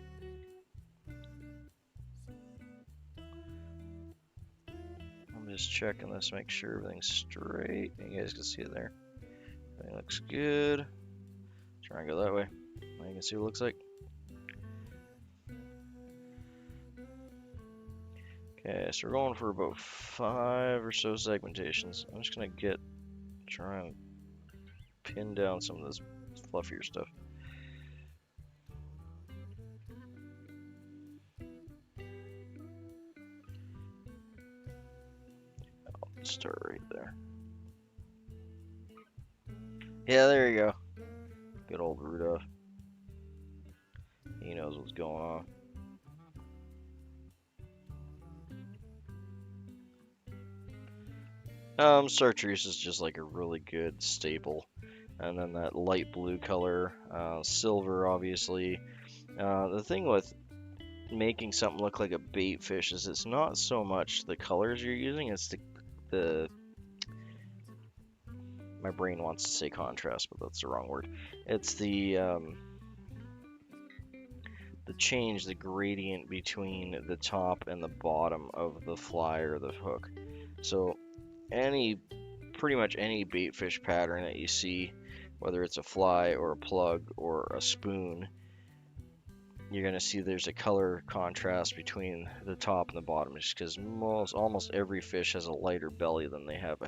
I'm just checking this, make sure everything's straight. You guys can see it there. Everything looks good. Try and go that way. Now you can see what it looks like. Okay, so we're going for about 5 or so segmentations. I'm just gonna try and pin down some of this fluffier stuff. I'll start right there. Yeah, there you go. Good old Rudolph. He knows what's going on. Chartreuse is just like a really good staple. And then that light blue color, silver, obviously. The thing with making something look like a bait fish is it's not so much the colors you're using, it's the my brain wants to say contrast, but that's the wrong word. It's the change, the gradient between the top and the bottom of the fly or the hook. So pretty much any bait fish pattern that you see, whether it's a fly or a plug or a spoon, you're gonna see there's a color contrast between the top and the bottom, just because almost every fish has a lighter belly than they have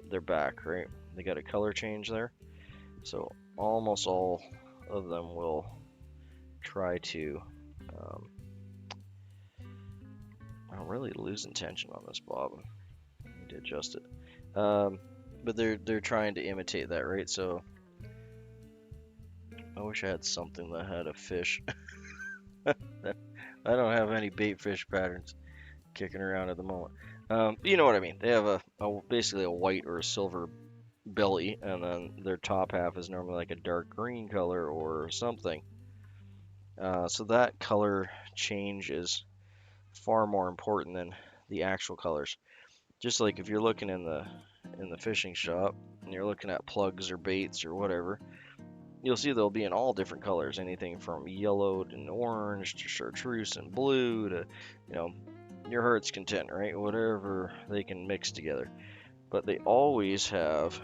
their back, right? They got a color change there, so almost all of them will try to. Um, I'm really losing tension on this bob. I need to adjust it. But they're trying to imitate that, right? So I wish I had something that had a fish. I don't have any bait fish patterns kicking around at the moment. You know what I mean. They have basically a white or a silver belly, and then their top half is normally like a dark green color or something. So that color change is far more important than the actual colors. Just like if you're looking in the fishing shop and you're looking at plugs or baits or whatever, you'll see they'll be in all different colors, anything from yellow to orange to chartreuse and blue to, you know, your heart's content, right? Whatever they can mix together. But they always have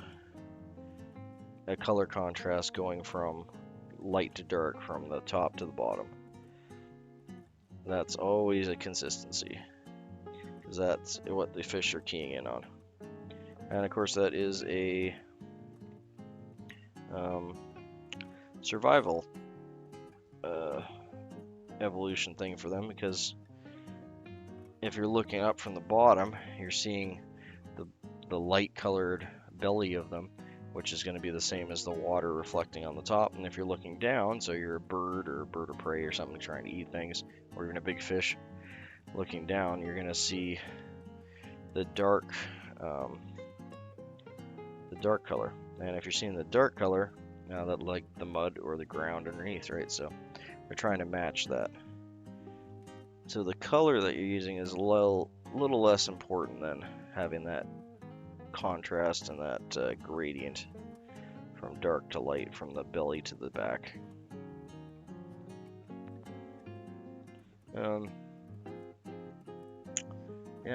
a color contrast going from light to dark, from the top to the bottom. That's always a consistency, because that's what the fish are keying in on. And of course, that is a survival evolution thing for them, because if you're looking up from the bottom, you're seeing the light colored belly of them, which is going to be the same as the water reflecting on the top. And if you're looking down, so you're a bird or a bird of prey or something trying to eat things, or even a big fish looking down, you're going to see the dark color. And if you're seeing the dark color, now that like the mud or the ground underneath, right? So they're trying to match that. So the color that you're using is a little less important than having that contrast and that gradient from dark to light, from the belly to the back. Yeah,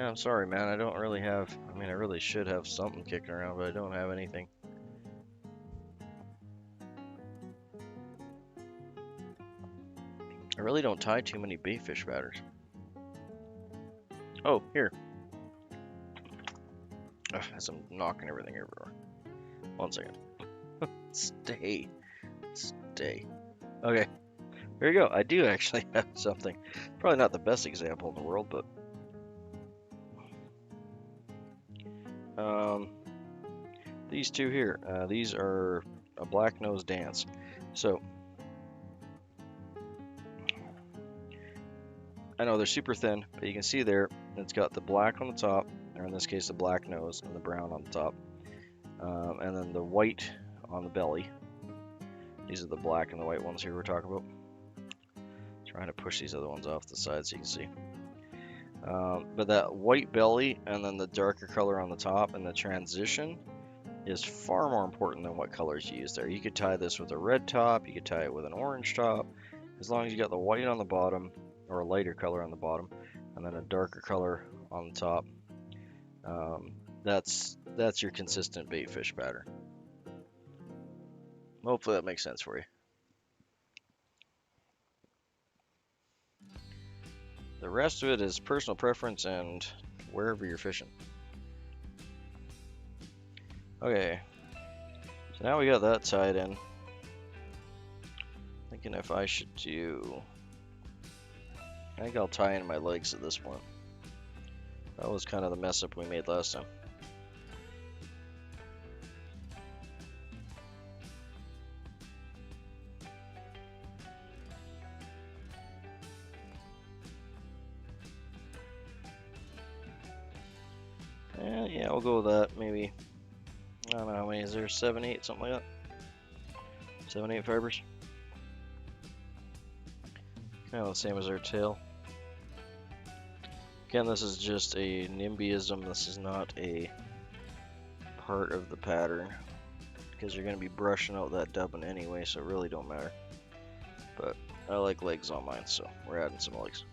I'm sorry, man. I don't really have. I mean, I really should have something kicking around, but I don't have anything. I really don't tie too many bait fish patterns. Oh, here. Ugh, as I'm knocking everything everywhere. 1 second. Stay. Okay, there you go. I do actually have something. Probably not the best example in the world, but these two here. These are a black nose dance. So I know they're super thin, but you can see there it's got the black on the top, or in this case the black nose and the brown on the top, and then the white on the belly. These are the black and the white ones here we're talking about. Trying to push these other ones off the side so you can see. But that white belly and then the darker color on the top, and the transition is far more important than what colors you use there. You could tie this with a red top, you could tie it with an orange top, as long as you got the white on the bottom, or a lighter color on the bottom, and then a darker color on the top. That's your consistent bait fish pattern. Hopefully that makes sense for you. The rest of it is personal preference and wherever you're fishing. Okay, so now we got that tied in. Thinking if I should do... I think I'll tie in my legs at this point. That was kind of the mess up we made last time. Yeah, we'll go with that. Maybe, I don't know how many is there, 7, 8, something like that. 7, 8 fibers. Kind of the same as our tail. Again, this is just a Nimbyism. This is not a part of the pattern, because you're going to be brushing out that dubbing anyway, so it really don't matter. But I like legs on mine, so we're adding some legs.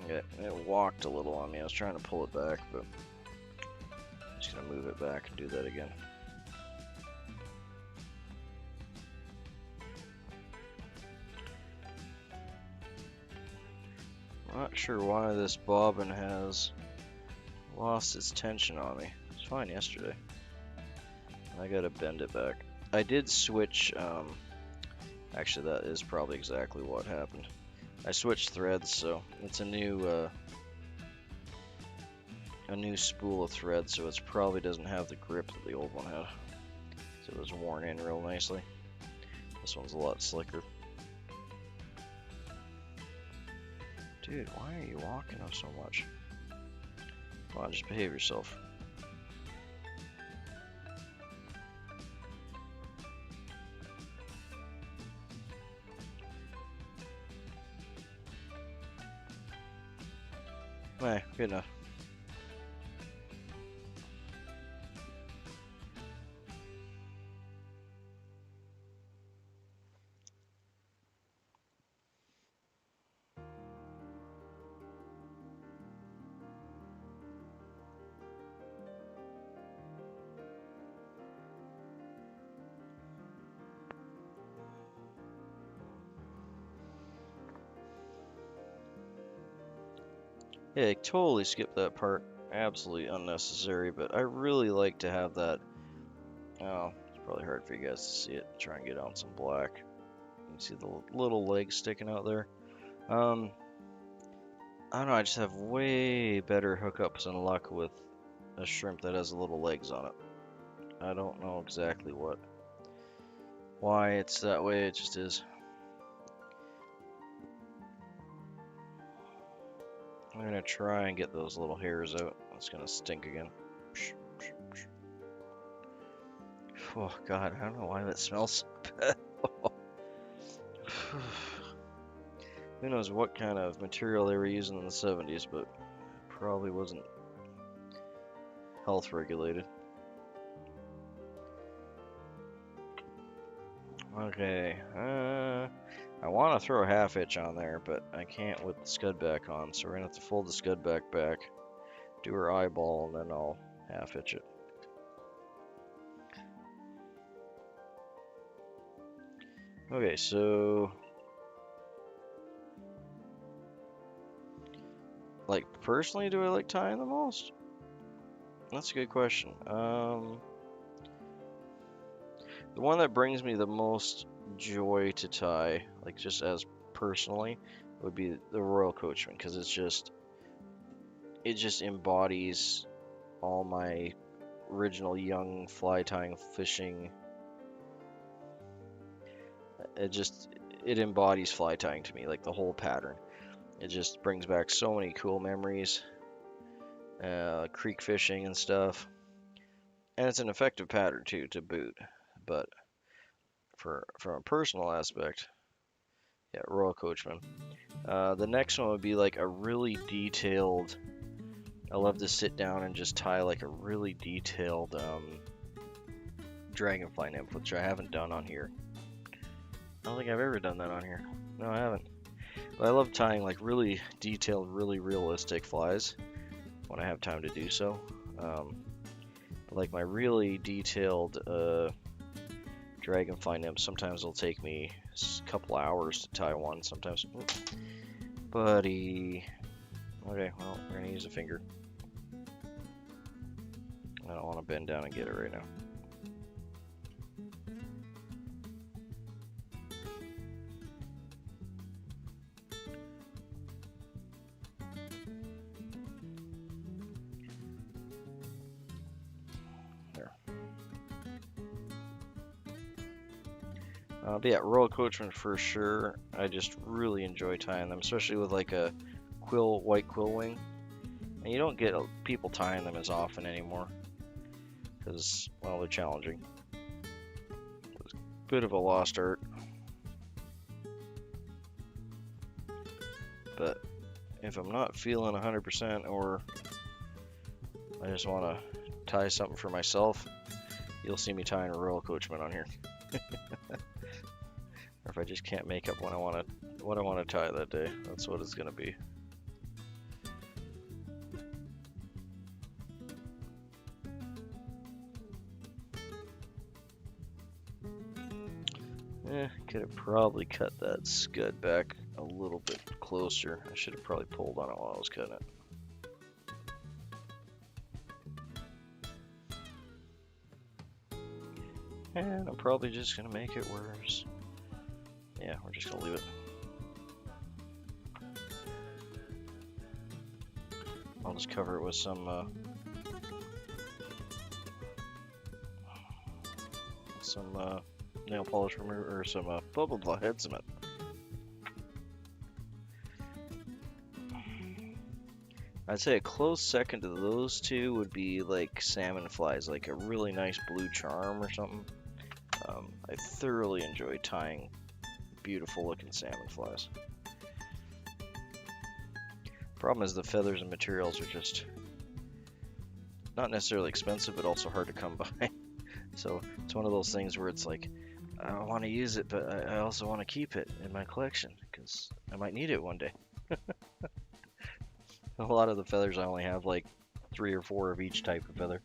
Okay, it walked a little on me. I was trying to pull it back, but I'm just going to move it back and do that again. Not sure why this bobbin has lost its tension on me. It was fine yesterday. I gotta bend it back. I did switch, actually that is probably exactly what happened. I switched threads, so it's a new spool of thread, so it probably doesn't have the grip that the old one had. So it was worn in real nicely. This one's a lot slicker. Dude, why are you walking up so much? Come on, just behave yourself. Alright, good enough. Yeah, I totally skipped that part. Absolutely unnecessary, but I really like to have that. Oh, it's probably hard for you guys to see it. Try and get on some black. You can see the little legs sticking out there. I don't know, I just have way better hookups and luck with a shrimp that has little legs on it. I don't know exactly why it's that way, it just is. I'm gonna try and get those little hairs out. It's gonna stink again. Oh god, I don't know why that smells so bad. Who knows what kind of material they were using in the 70s, but it probably wasn't health regulated. Okay, I want to throw a half hitch on there, but I can't with the scud back on, so we're gonna have to fold the scud back, do her eyeball, and then I'll half hitch it. Okay, so like personally, do I like tying the most? That's a good question. The one that brings me the most joy to tie, like just as personally, would be the Royal Coachman, because it just embodies all my original young fly tying fishing. It embodies fly tying to me, like the whole pattern. It just brings back so many cool memories, creek fishing and stuff, and it's an effective pattern too to boot. But from a personal aspect, yeah, Royal Coachman. The next one would be like a really detailed. I love to sit down and just tie like a really detailed dragonfly nymph, which I haven't done on here. I don't think I've ever done that on here. No, I haven't. But I love tying like really detailed, really realistic flies when I have time to do so. But like my really detailed dragonfly nymphs, sometimes it'll take me a couple hours to tie one. Sometimes, buddy. Okay, well, we're gonna use a finger. I don't want to bend down and get it right now. But yeah, royal coachman for sure. I just really enjoy tying them, especially with like a white quill wing. And you don't get people tying them as often anymore because, well, they're challenging. It's a bit of a lost art. But if I'm not feeling 100% or I just want to tie something for myself, you'll see me tying a royal coachman on here. Or if I just can't make up what I want to tie that day, that's what it's gonna be. Could have probably cut that scud back a little bit closer. I should have probably pulled on it while I was cutting it. And I'm probably just gonna make it worse. Yeah, we're just gonna leave it. I'll just cover it with some nail polish remover or some bubble blah head cement. I'd say a close second to those two would be like salmon flies, like a really nice blue charm or something. I thoroughly enjoy tying beautiful looking salmon flies. Problem is the feathers and materials are just not necessarily expensive, but also hard to come by. So it's one of those things where it's like, I want to use it, but I also want to keep it in my collection because I might need it one day. A lot of the feathers I only have like 3 or 4 of each type of feather.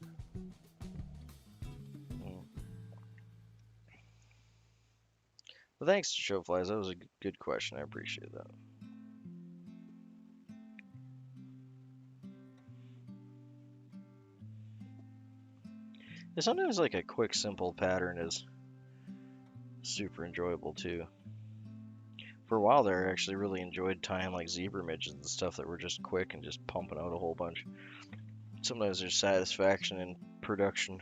But thanks to Showflies, that was a good question. I appreciate that. And sometimes like a quick, simple pattern is super enjoyable too. For a while there, I actually really enjoyed tying like zebra midges and stuff that were just quick and just pumping out a whole bunch. Sometimes there's satisfaction in production.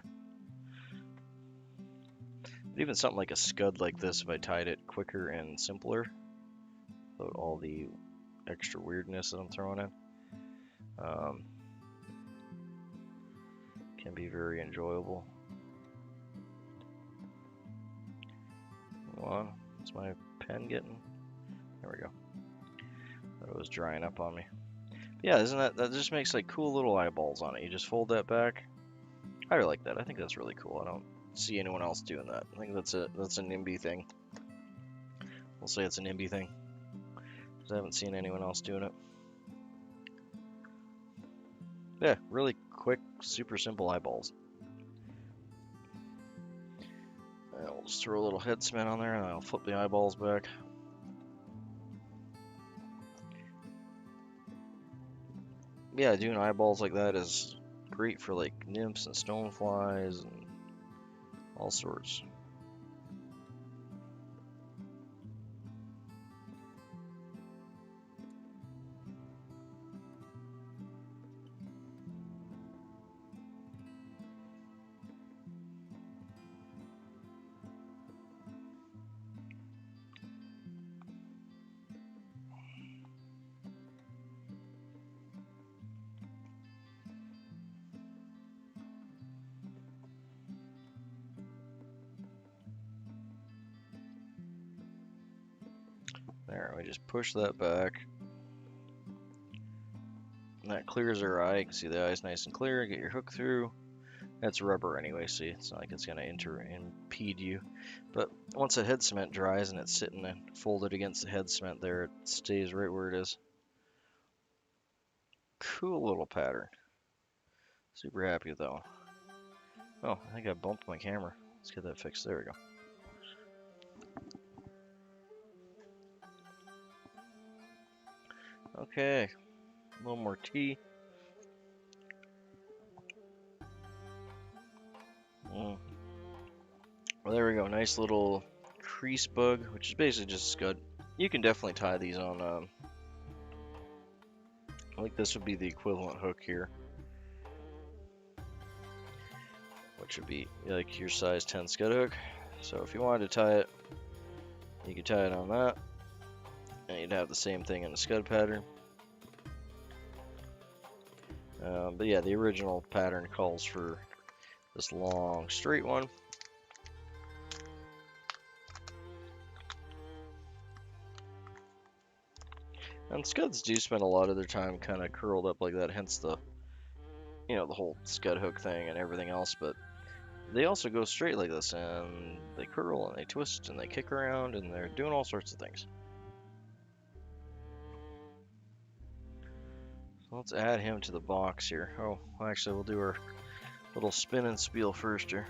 But even something like a scud like this, if I tied it quicker and simpler, without all the extra weirdness that I'm throwing in, can be very enjoyable. Well, is my pen getting? There we go. Thought it was drying up on me. But yeah, isn't that just makes like cool little eyeballs on it? You just fold that back. I really like that. I think that's really cool. I don't see anyone else doing that. I think that's a Nimby thing. We'll say it's a Nimby thing, because I haven't seen anyone else doing it. Yeah, really quick, super simple eyeballs. And we'll just throw a little head cement on there, and I'll flip the eyeballs back. Yeah, doing eyeballs like that is great for like nymphs and stoneflies and all sorts. There, we just push that back. And that clears our eye. You can see the eye's nice and clear. Get your hook through. That's rubber anyway, see, it's not like it's going to impede you. But once the head cement dries and it's sitting and folded against the head cement there, it stays right where it is. Cool little pattern. Super happy with that one. Oh, I think I bumped my camera. Let's get that fixed. There we go. Okay, a little more tea. Well, there we go. Nice little CressBug, which is basically just a scud. You can definitely tie these on. I think this would be the equivalent hook here, which would be like your size 10 scud hook. So if you wanted to tie it You could tie it on that, and you'd have the same thing in the scud pattern. But yeah, the original pattern calls for this long straight one. And scuds do spend a lot of their time kind of curled up like that, hence the, the whole scud hook thing and everything else. But they also go straight like this, and they curl and they twist and they kick around and they're doing all sorts of things. So let's add him to the box here. Oh, actually, we'll do our little spin and spiel first here.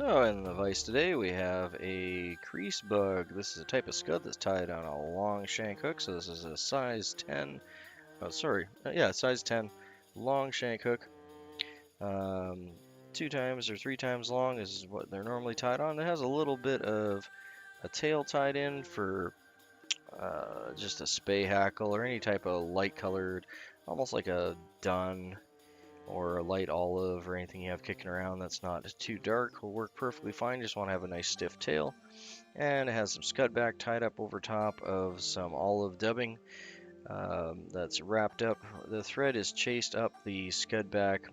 Oh, in the vise today we have a CressBug. This is a type of scud that's tied on a long shank hook. So this is a size 10. Oh, sorry. Yeah, size 10 long shank hook. 2 times or 3 times long is what they're normally tied on. It has a little bit of a tail tied in for just a spay hackle or any type of light colored, almost like a dun or a light olive or anything you have kicking around that's not too dark will work perfectly fine. Just want to have a nice stiff tail. And it has some scud back tied up over top of some olive dubbing that's wrapped up. The thread is chased up the scud back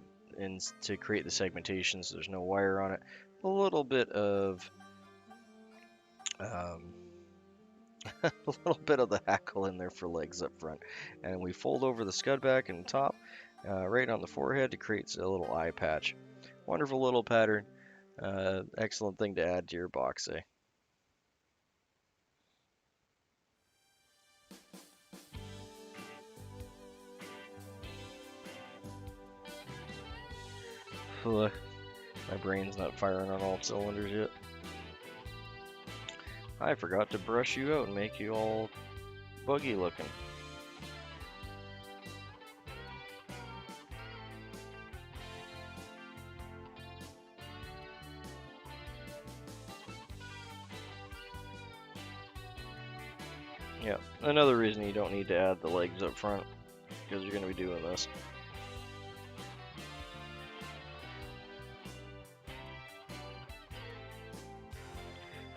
to create the segmentation, so there's no wire on it. A little bit of a little bit of the hackle in there for legs up front, and we fold over the scud back and top right on the forehead to create a little eye patch. Wonderful little pattern. Excellent thing to add to your box, eh? My brain's not firing on all cylinders yet. I forgot to brush you out and make you all buggy looking. Yeah, another reason you don't need to add the legs up front, because you're going to be doing this.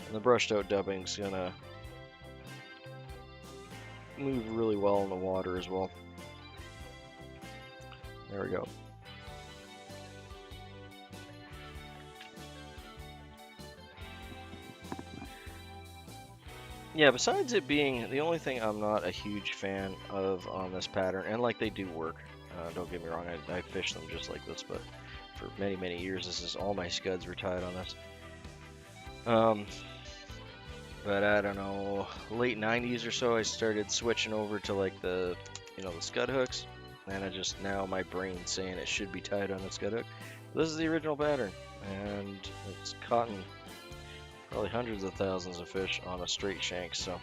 And the brushed out dubbing's going to move really well in the water as well. There we go. Yeah, besides it being the only thing I'm not a huge fan of on this pattern, and like they do work, don't get me wrong, I fish them just like this, but for many, many years, this is all my scuds were tied on this. But I don't know, late 90s or so, I started switching over to like the scud hooks, and now my brain's saying it should be tied on the scud hook. This is the original pattern, and it's caught probably hundreds of thousands of fish on a straight shank, so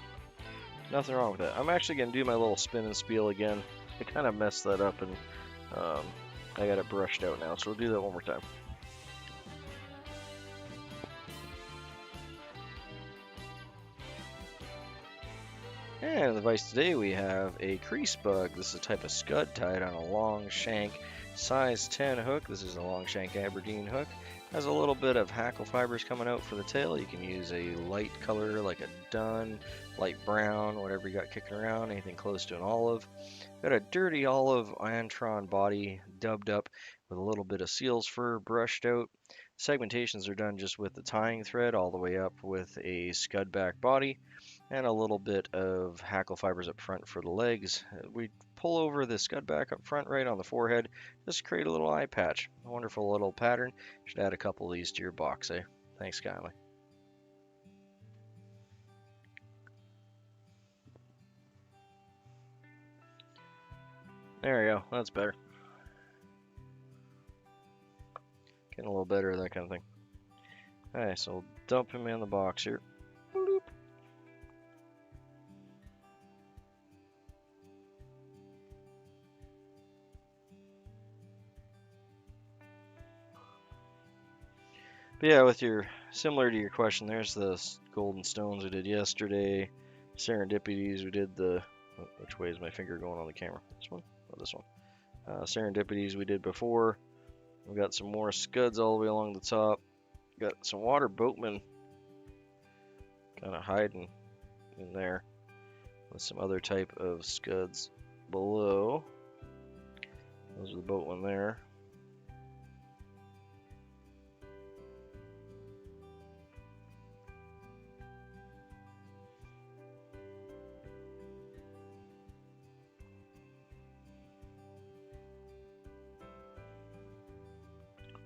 nothing wrong with that. I'm actually going to do my little spin and spiel again. I kind of messed that up, and I got it brushed out now, so we'll do that one more time. And in the vise today we have a CressBug. This is a type of scud tied on a long shank size 10 hook. This is a long shank Aberdeen hook. Has a little bit of hackle fibers coming out for the tail. You can use a light color like a dun, light brown, whatever you got kicking around, anything close to an olive. Got a dirty olive antron body dubbed up with a little bit of seal's fur brushed out. Segmentations are done just with the tying thread all the way up with a scud back body and a little bit of hackle fibers up front for the legs. We pull over the scud back up front right on the forehead, just create a little eye patch. A wonderful little pattern. Should add a couple of these to your box, eh? Thanks kindly. There we go, that's better. Getting a little better, that kind of thing. Alright, so we'll dump him in the box here. Bloop. But yeah, with your similar to your question, there's the golden stones we did yesterday. Serendipities we did the which way is my finger going on the camera? This one? Oh, this one. Serendipities we did before. We got some more scuds all the way along the top. Got some water boatmen kind of hiding in there with some other type of scuds below. Those are the boatmen there.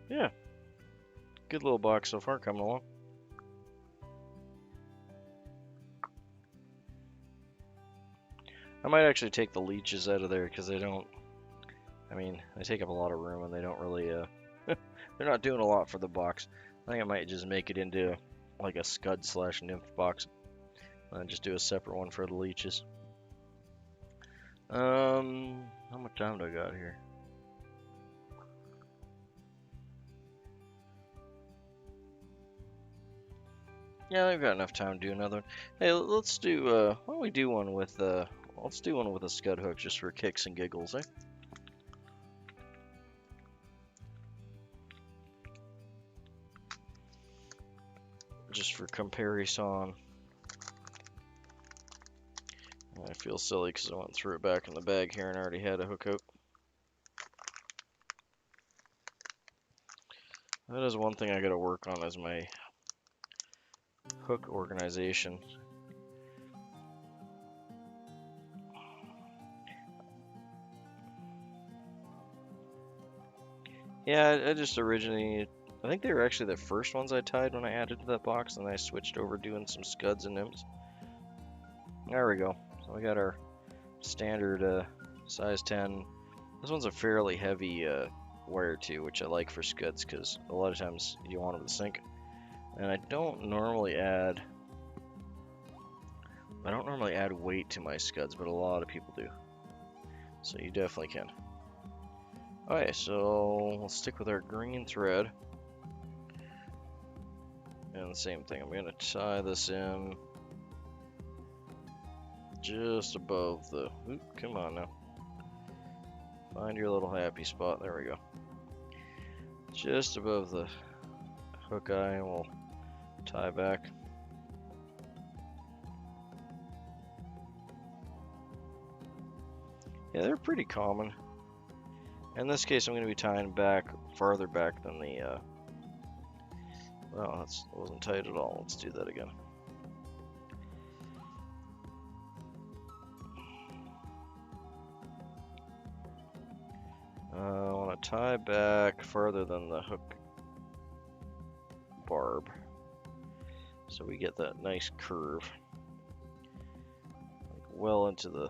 Yeah, good little box so far coming along. I might actually take the leeches out of there because they don't, I mean, they take up a lot of room and they don't really, they're not doing a lot for the box. I think I might just make it into like a scud slash nymph box and just do a separate one for the leeches. How much time do I got here? Yeah, I've got enough time to do another one. Hey, let's do, why don't we do one with, let's do one with a scud hook just for kicks and giggles, eh? Just for comparison. I feel silly because I went and threw it back in the bag here and already had a hook out. That is one thing I gotta work on is my hook organization. Yeah, I just originally, I think they were actually the first ones I tied when I added to that box, and then I switched over doing some scuds and nymphs. There we go. So we got our standard size 10. This one's a fairly heavy wire too, which I like for scuds because a lot of times you want them to sink. And I don't normally add weight to my scuds, but a lot of people do. So you definitely can. Alright, so we'll stick with our green thread. And the same thing, I'm going to tie this in just above the, oop, come on now. Find your little happy spot, there we go. Just above the hook eye, and we'll tie back. Yeah, they're pretty common. In this case, I'm going to be tying back farther back than the, well, that wasn't tight at all. Let's do that again. I want to tie back farther than the hook barb, so we get that nice curve, like well into the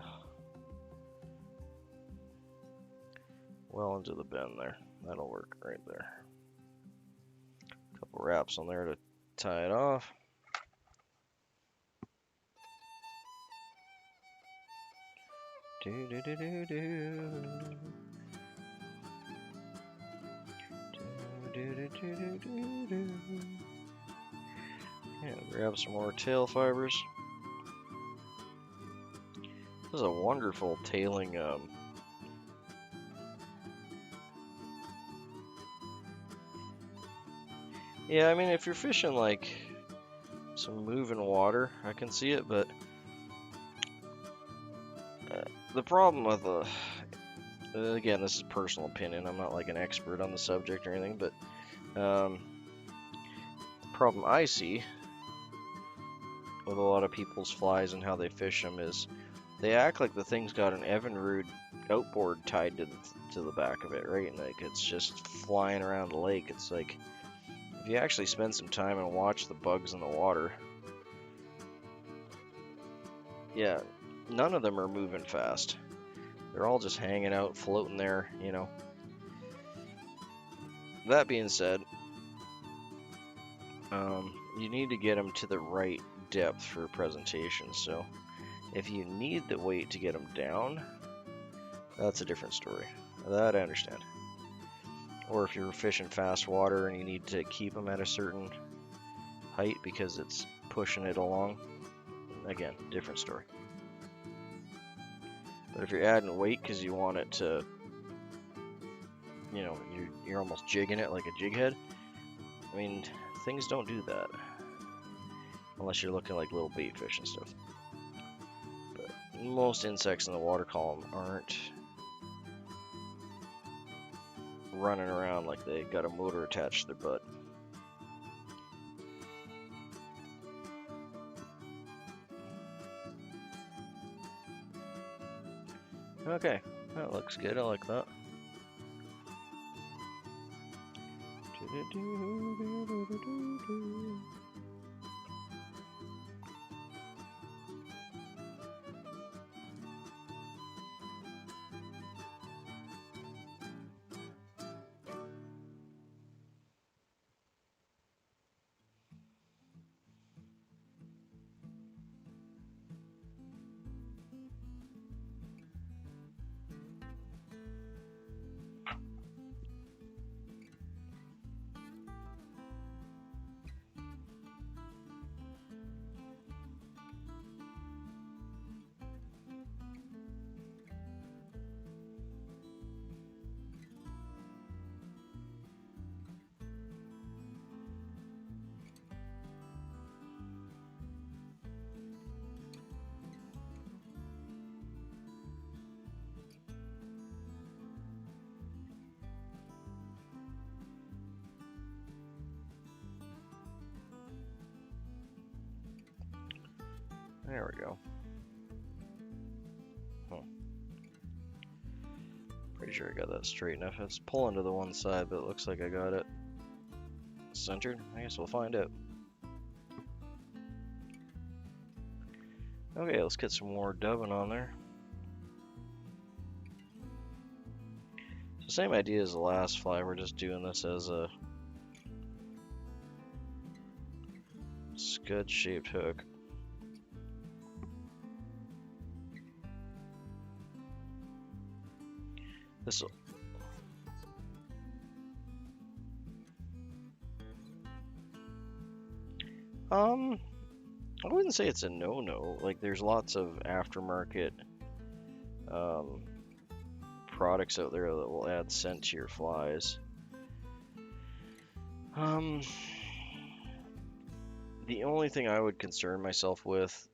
bend there. That'll work right there. Couple wraps on there to tie it off. Do do do do do. Yeah, grab some more tail fibers. This is a wonderful tailing yeah, I mean, if you're fishing like some moving water, I can see it, but the problem with again, this is personal opinion. I'm not like an expert on the subject or anything, but the problem I see with a lot of people's flies and how they fish them is they act like the thing's got an Evinrude outboard tied to the back of it, right? And like it's just flying around the lake. It's like if you actually spend some time and watch the bugs in the water, yeah, none of them are moving fast. They're all just hanging out, floating there, you know. That being said, you need to get them to the right depth for presentation. So if you need the weight to get them down, that's a different story. That I understand. or if you're fishing fast water and you need to keep them at a certain height because it's pushing it along. Again, different story. But if you're adding weight because you want it to, you know, you're almost jigging it like a jig head, I mean, things don't do that. Unless you're looking like little bait fish and stuff. But most insects in the water column aren't running around like they got a motor attached to their butt. Okay, that looks good. I like that. There we go. Pretty sure I got that straight enough. It's pulling to the one side, but it looks like I got it centered. I guess we'll find out. Okay, let's get some more dubbing on there. So same idea as the last fly, we're just doing this as a scud shaped hook. This'll I wouldn't say it's a no-no. Like, there's lots of aftermarket products out there that will add scent to your flies. The only thing I would concern myself with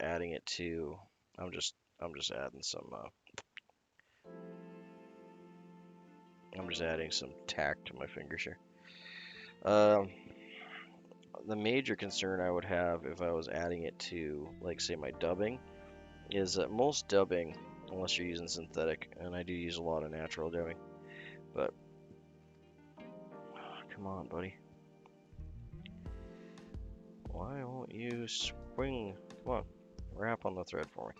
adding it to, I'm just adding some I'm just adding some tack to my fingers here. The major concern I would have if I was adding it to, like, say, my dubbing, is that most dubbing, unless you're using synthetic, and I do use a lot of natural dubbing, but come on, buddy. Why won't you spring? Come on, wrap on the thread for me.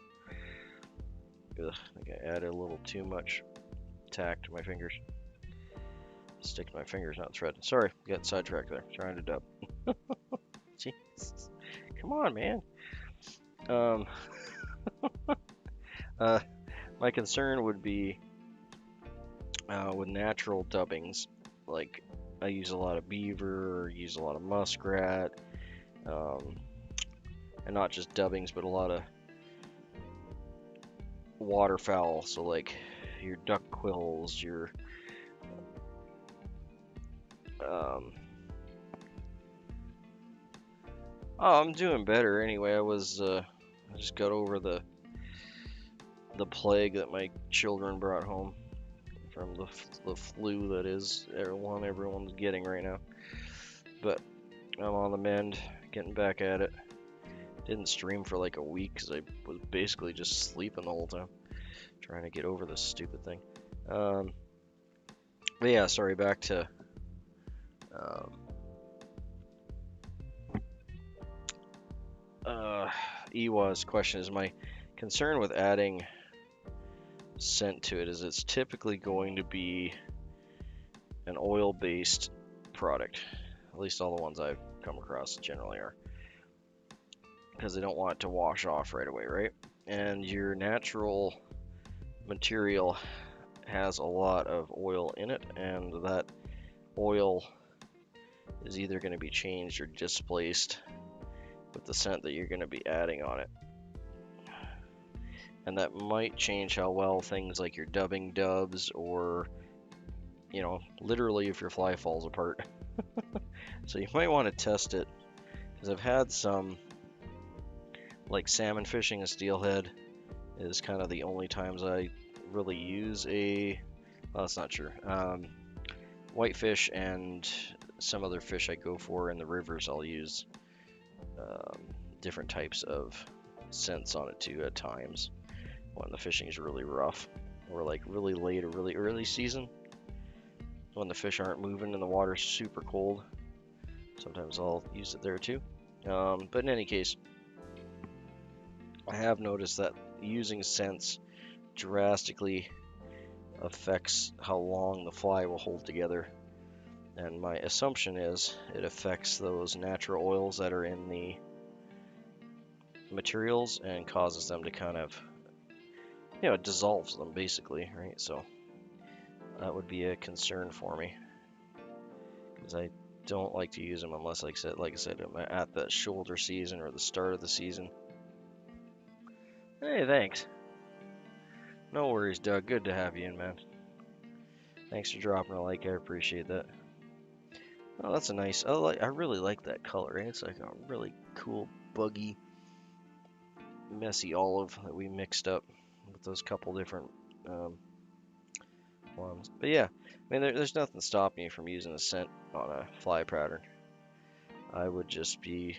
Ugh, I think I added a little too much tack to my fingers. Stick to my fingers, not thread. Sorry, got sidetracked there. Trying to dub. Jesus. Come on, man. My concern would be with natural dubbings. Like, I use a lot of beaver, use a lot of muskrat, and not just dubbings, but a lot of waterfowl. So, like, your duck quills, your oh, I'm doing better anyway. I just got over the plague that my children brought home from the flu that is everyone's getting right now. But I'm on the mend, getting back at it. Didn't stream for like a week because I was basically just sleeping the whole time, trying to get over this stupid thing. But yeah, sorry, back to Ewa's question. Is my concern with adding scent to it is it's typically going to be an oil-based product. At least all the ones I've come across generally are, because they don't want it to wash off right away, right? And your natural material has a lot of oil in it, and that oil is either going to be changed or displaced with the scent that you're going to be adding on it. And that might change how well things like your dubbing dubs, or, you know, literally if your fly falls apart. So you might want to test it, because I've had some, like salmon fishing a steelhead is kind of the only times I really use a, well, that's not true. Whitefish and some other fish I go for in the rivers, I'll use different types of scents on it too at times when the fishing is really rough, or like really late or really early season when the fish aren't moving and the water's super cold. Sometimes I'll use it there too. But in any case, I have noticed that using scents drastically affects how long the fly will hold together. And my assumption is it affects those natural oils that are in the materials and causes them to kind of, you know, it dissolves them basically, right? So that would be a concern for me, because I don't like to use them unless, like I said, I'm at the shoulder season or the start of the season. Hey, thanks. No worries, Doug. Good to have you in, man. Thanks for dropping a like. I appreciate that. Oh, that's a nice. I really like that color. Right? It's like a really cool, buggy, messy olive that we mixed up with those couple different ones. But yeah, I mean, there's nothing stopping you from using a scent on a fly pattern. I would just be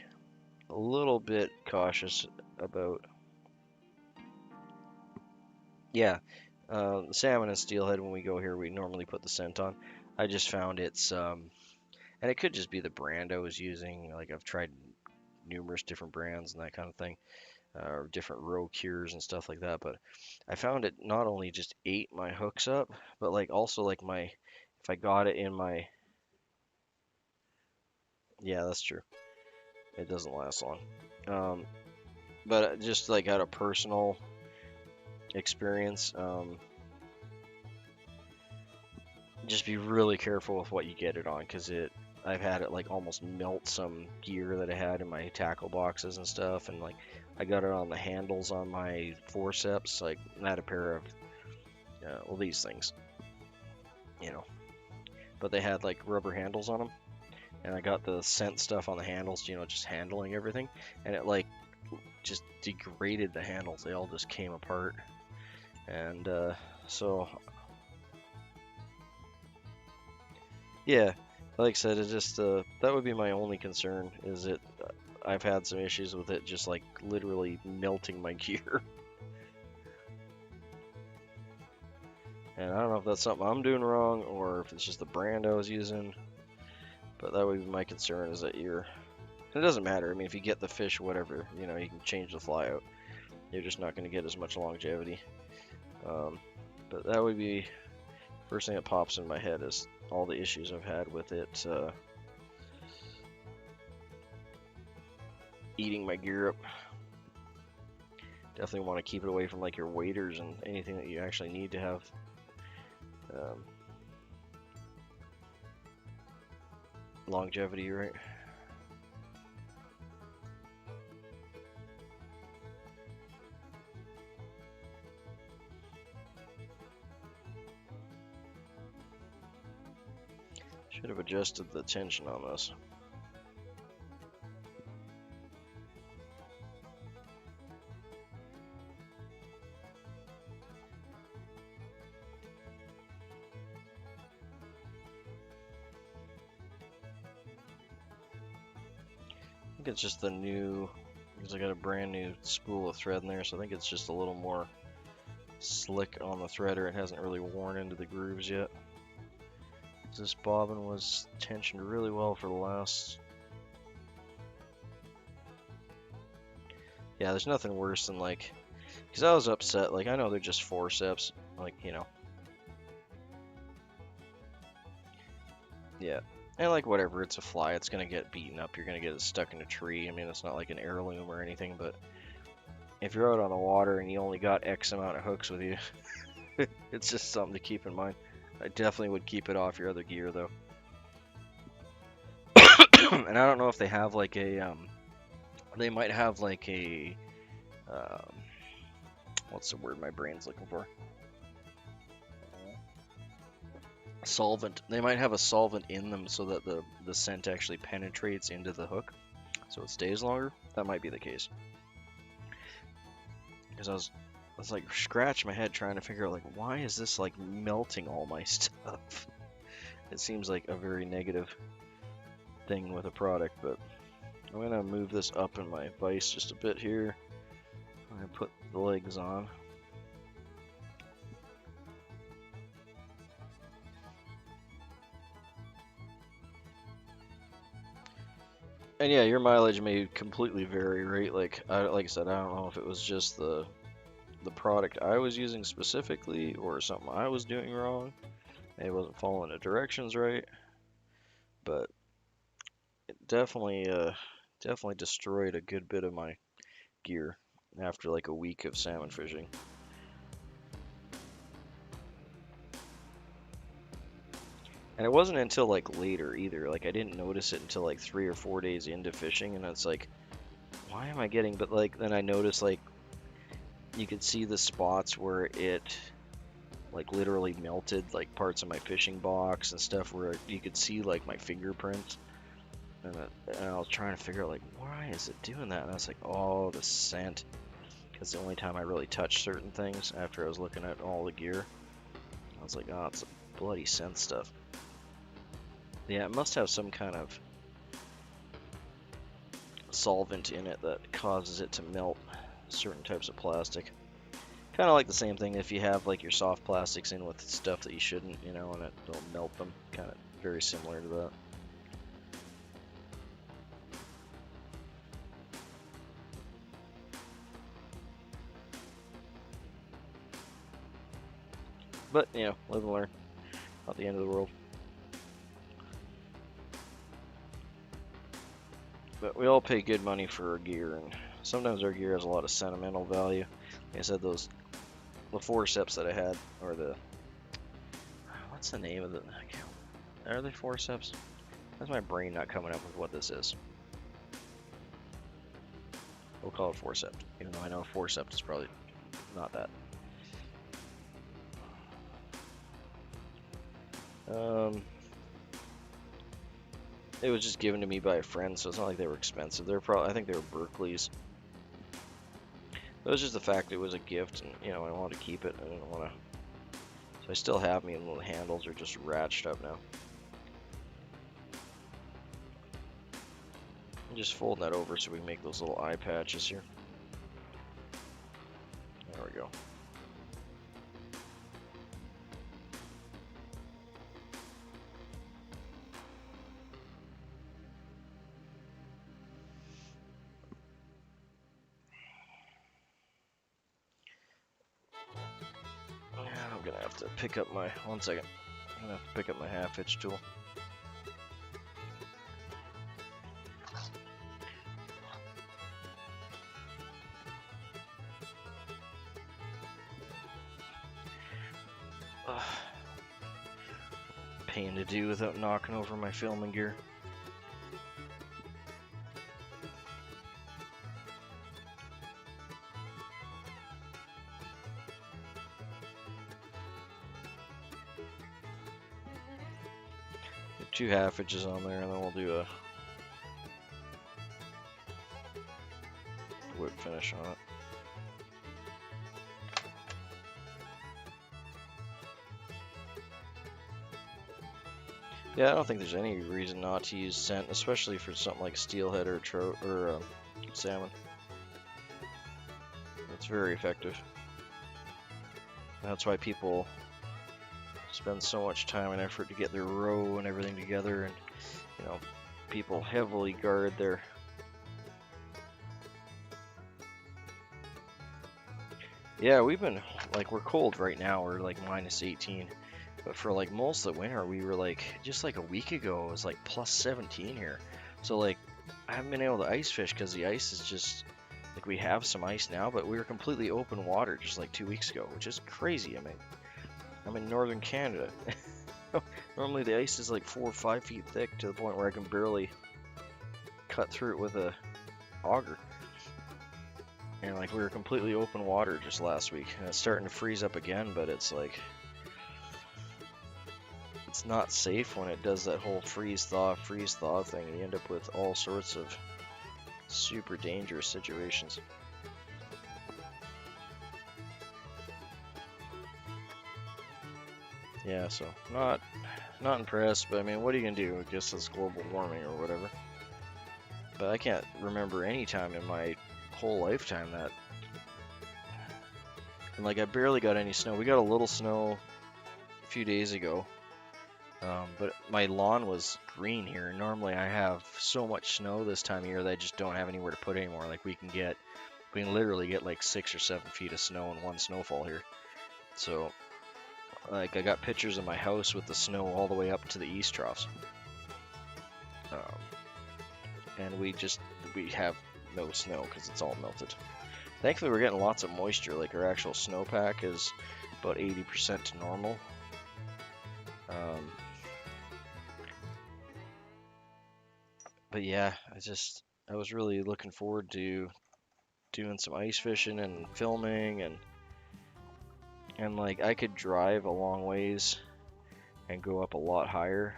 a little bit cautious about. Yeah, salmon and steelhead, when we go here, we normally put the scent on. I just found it's, and it could just be the brand I was using. Like, I've tried numerous different brands and that kind of thing, or different row cures and stuff like that. But I found it not only just ate my hooks up, but like also like if I got it in my, yeah, that's true. It doesn't last long. But just like out of personal experience, just be really careful with what you get it on, because I've had it like almost melt some gear that I had in my tackle boxes and stuff, and like I got it on the handles on my forceps. Like I had a pair of well, these things, you know, but they had like rubber handles on them, and I got the scent stuff on the handles, you know, just handling everything, and it like just degraded the handles. They all just came apart, and so yeah, like I said, it just that would be my only concern, is it I've had some issues with it just like literally melting my gear. And I don't know if that's something I'm doing wrong or if it's just the brand I was using, but that would be my concern, is that it doesn't matter. I mean, if you get the fish, whatever, you know, you can change the fly out. You're just not going to get as much longevity. But that would be first thing that pops in my head, is all the issues I've had with it eating my gear up. Definitely want to keep it away from like your waders and anything that you actually need to have longevity, right? Should have adjusted the tension on this. I think it's just the new, because I got a brand new spool of thread in there, so I think it's just a little more slick on the threader. It hasn't really worn into the grooves yet. This bobbin was tensioned really well for the last. Yeah, there's nothing worse than like, because I was upset. Like, I know they're just forceps, like, you know. Yeah, and like whatever, it's a fly. It's gonna get beaten up. You're gonna get it stuck in a tree. I mean, it's not like an heirloom or anything, but if you're out on the water and you only got X amount of hooks with you, It's just something to keep in mind. I definitely would keep it off your other gear though. And I don't know if they have like a they might have like a um, what's the word my brain's looking for? Solvent. They might have a solvent in them so that the scent actually penetrates into the hook, so it stays longer. That might be the case. Because I was like scratching my head trying to figure out like why is this like melting all my stuff. It seems like a very negative thing with a product, but I'm gonna move this up in my vise just a bit here. I'm gonna put the legs on. And yeah, your mileage may completely vary, right? Like I said, I don't know if it was just the product I was using specifically or something I was doing wrong. Maybe I wasn't following the directions right, but it definitely destroyed a good bit of my gear after like a week of salmon fishing. And it wasn't until like later either. Like I didn't notice it until like 3 or 4 days into fishing, and it's like, why am I getting? But like then I noticed like you could see the spots where it like literally melted like parts of my fishing box and stuff where you could see like my fingerprints. And I was trying to figure out like why is it doing that? And I was like, oh, the scent. Because the only time I really touched certain things after I was looking at all the gear, I was like, oh, it's a bloody scent stuff. Yeah, it must have some kind of solvent in it that causes it to melt certain types of plastic. Kind of like the same thing if you have like your soft plastics in with stuff that you shouldn't, you know, and it don't melt them. Kind of very similar to that. But, you know, live and learn. Not the end of the world. But we all pay good money for our gear, and sometimes our gear has a lot of sentimental value. Like I said, the forceps that I had, or what's the name of the, are they forceps? That's my brain not coming up with what this is. We'll call it forceps, even though I know forceps is probably not that. It was just given to me by a friend, so it's not like they were expensive. They're probably, I think they were Berkeley's. It was just the fact it was a gift, and you know I wanted to keep it. I didn't want to. So I still have me, and the handles are just ratcheted up now. I'm just folding that over so we can make those little eye patches here. There we go. I'm gonna have to pick up my, one second. I'm gonna have to pick up my half hitch tool. Pain to do without knocking over my filming gear. Get 2 half hitches on there, and then we'll do a whip finish on it. Yeah, I don't think there's any reason not to use scent, especially for something like steelhead or trout or salmon. It's very effective. That's why people spend so much time and effort to get their roe and everything together, and you know, people heavily guard their. Yeah, we've been like we're cold right now. We're like -18. But for like most of the winter, we were like, just like a week ago, it was like +17 here. So like, I haven't been able to ice fish because the ice is just, like we have some ice now, but we were completely open water just like 2 weeks ago, which is crazy. I mean, I'm in northern Canada. Normally the ice is like 4 or 5 feet thick to the point where I can barely cut through it with a auger. And like we were completely open water just last week, and it's starting to freeze up again, but it's like it's not safe when it does that whole freeze thaw thing. You end up with all sorts of super dangerous situations. Yeah, so not impressed, but I mean, what are you gonna do? I guess it's global warming or whatever. But I can't remember any time in my whole lifetime that, and like I barely got any snow. We got a little snow a few days ago, but my lawn was green here. Normally I have so much snow this time of year that I just don't have anywhere to put anymore. Like we can literally get like 6 or 7 feet of snow in one snowfall here. So like I got pictures of my house with the snow all the way up to the east troughs. And we have no snow because it's all melted. Thankfully we're getting lots of moisture. Like our actual snowpack is about 80% to normal. But yeah, I was really looking forward to doing some ice fishing and filming, and like I could drive a long ways and go up a lot higher.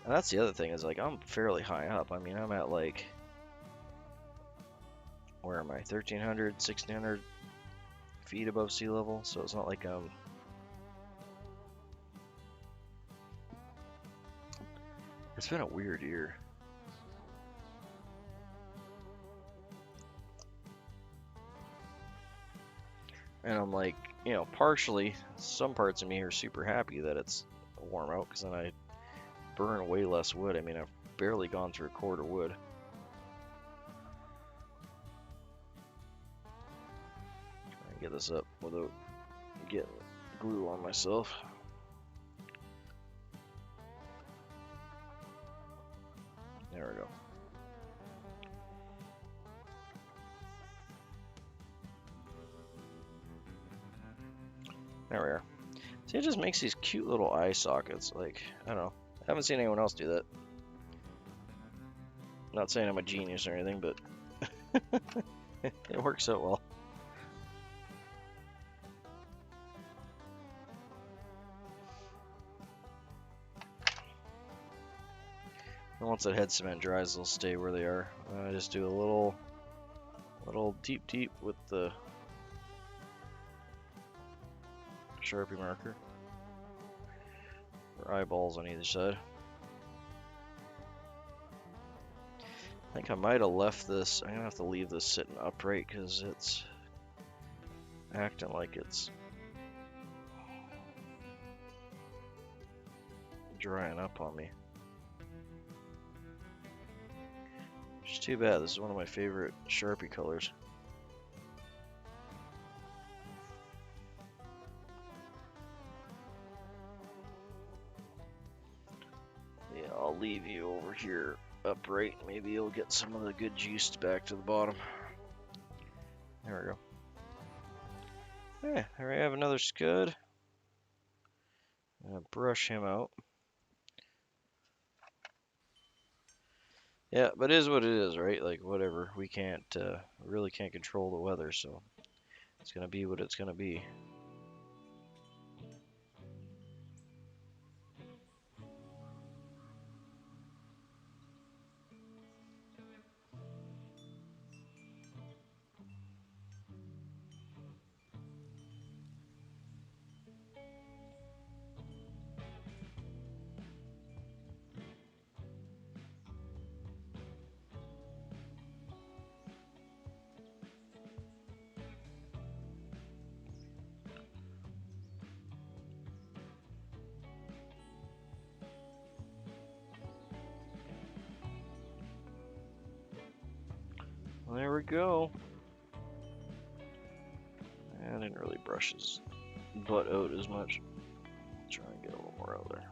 And that's the other thing, is like I'm fairly high up. I mean, I'm at like, where am I? 1,300, 1,600 feet above sea level. So it's not like it's been a weird year. And I'm like, you know, partially, some parts of me are super happy that it's warm out, because then I burn way less wood. I mean, I've barely gone through a cord of wood. Try and get this up without getting glue on myself. There we go. There we are. See, it just makes these cute little eye sockets. Like, I don't know. I haven't seen anyone else do that. Not saying I'm a genius or anything, but it works out well. And once that head cement dries, they'll stay where they are. I just do a little deep with the Sharpie marker. Or eyeballs on either side. I think I might have left this. I'm gonna have to leave this sitting upright because it's acting like it's drying up on me. It's too bad. This is one of my favorite Sharpie colors. Yeah, I'll leave you over here upright. Maybe you'll get some of the good juice back to the bottom. There we go. Yeah, here I have another scud. I'm gonna brush him out. Yeah, but it is what it is, right? Like, whatever. We really can't control the weather, so it's gonna be what it's gonna be. Well, there we go. I didn't really brush his butt out as much. Try and get a little more out there.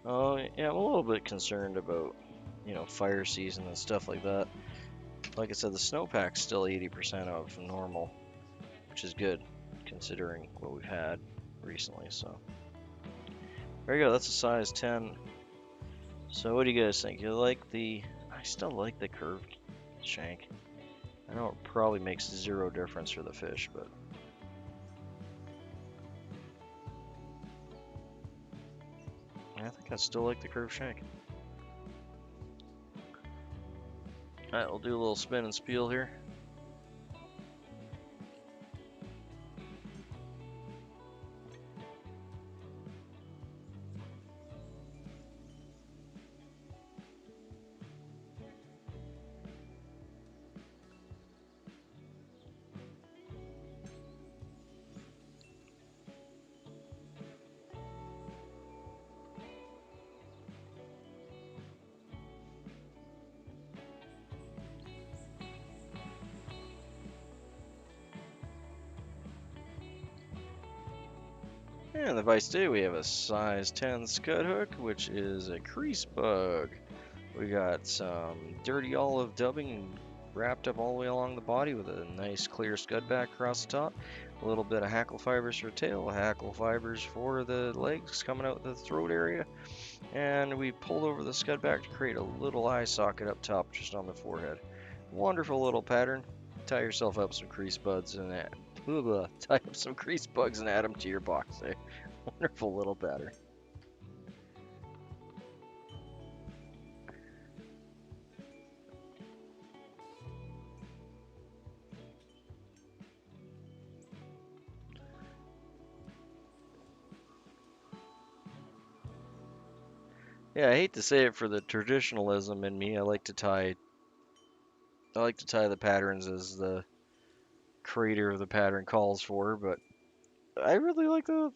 Oh, yeah, I'm a little bit concerned about, fire season and stuff like that. Like I said, the snowpack's still 80% of normal, which is good considering what we've had recently. So there you go. That's a size 10. So what do you guys think? You like the? I still like the curved shank. I know it probably makes zero difference for the fish, but I think I still like the curved shank. All right, we'll do a little spin and spiel here. And the device today we have a size 10 scud hook, which is a CressBug. We got some dirty olive dubbing wrapped up all the way along the body with a nice clear scud back across the top. A little bit of hackle fibers for tail, hackle fibers for the legs coming out the throat area. And we pulled over the scud back to create a little eye socket up top just on the forehead. Wonderful little pattern. Tie yourself up some crease buds and tie up some crease bugs and add them to your box. Eh? Wonderful little pattern. Yeah, I hate to say it for the traditionalism in me. I like to tie the patterns as the creator of the pattern calls for, but I really like the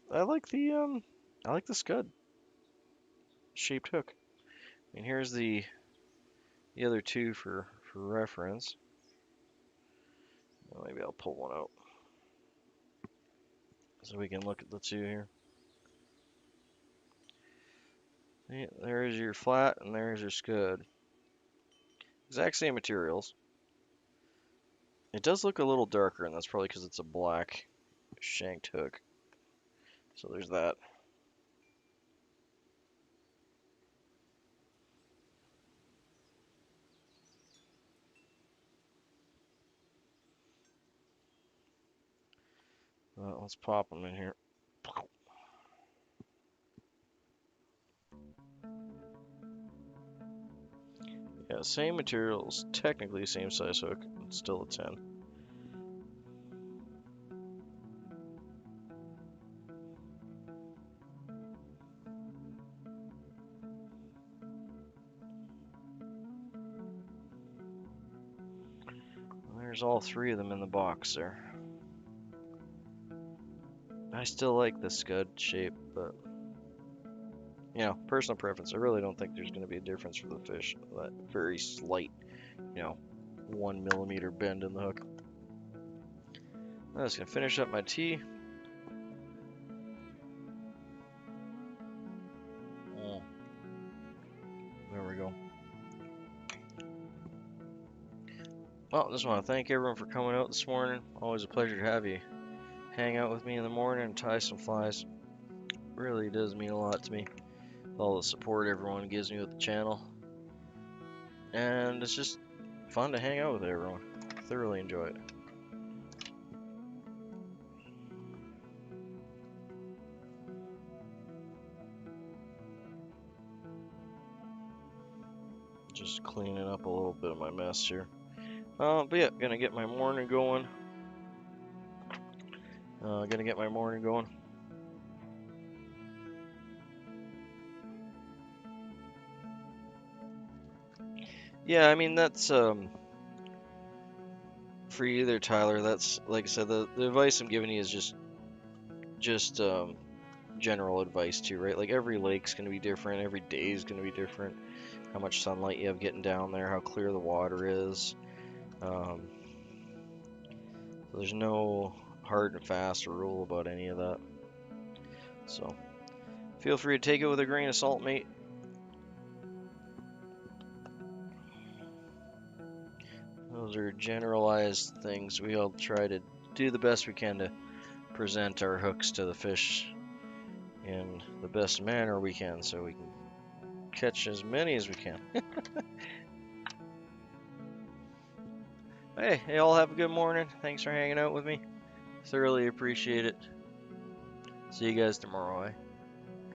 scud shaped hook. I mean, here's the other two for reference. Well, maybe I'll pull one out so we can look at the two here. Yeah, there's your flat and there's your scud. Exact same materials. It does look a little darker, and that's probably because it's a black shanked hook. So there's that. Let's pop them in here. Yeah, same materials, technically same size hook, it's still a 10. There's all three of them in the box there. I still like the scud shape, but personal preference. I really don't think there's going to be a difference for the fish. That very slight, you know, 1 millimeter bend in the hook. I'm just going to finish up my tea. There we go. Well, just want to thank everyone for coming out this morning. Always a pleasure to have you hang out with me in the morning and tie some flies. Really does mean a lot to me. All the support everyone gives me with the channel. And it's just fun to hang out with everyone. Thoroughly enjoy it. Just cleaning up a little bit of my mess here. But yeah, gonna get my morning going. Yeah, I mean that's for you there, Tyler. That's like I said, the advice I'm giving you is just general advice too, right? Like every lake's gonna be different, every day is gonna be different. How much sunlight you have getting down there, how clear the water is. So there's no hard and fast rule about any of that. So Feel free to take it with a grain of salt, mate. Those are generalized things. We all try to do the best we can to present our hooks to the fish in the best manner we can so we can catch as many as we can. Hey, all have a good morning. Thanks for hanging out with me. Thoroughly appreciate it. See you guys tomorrow, eh?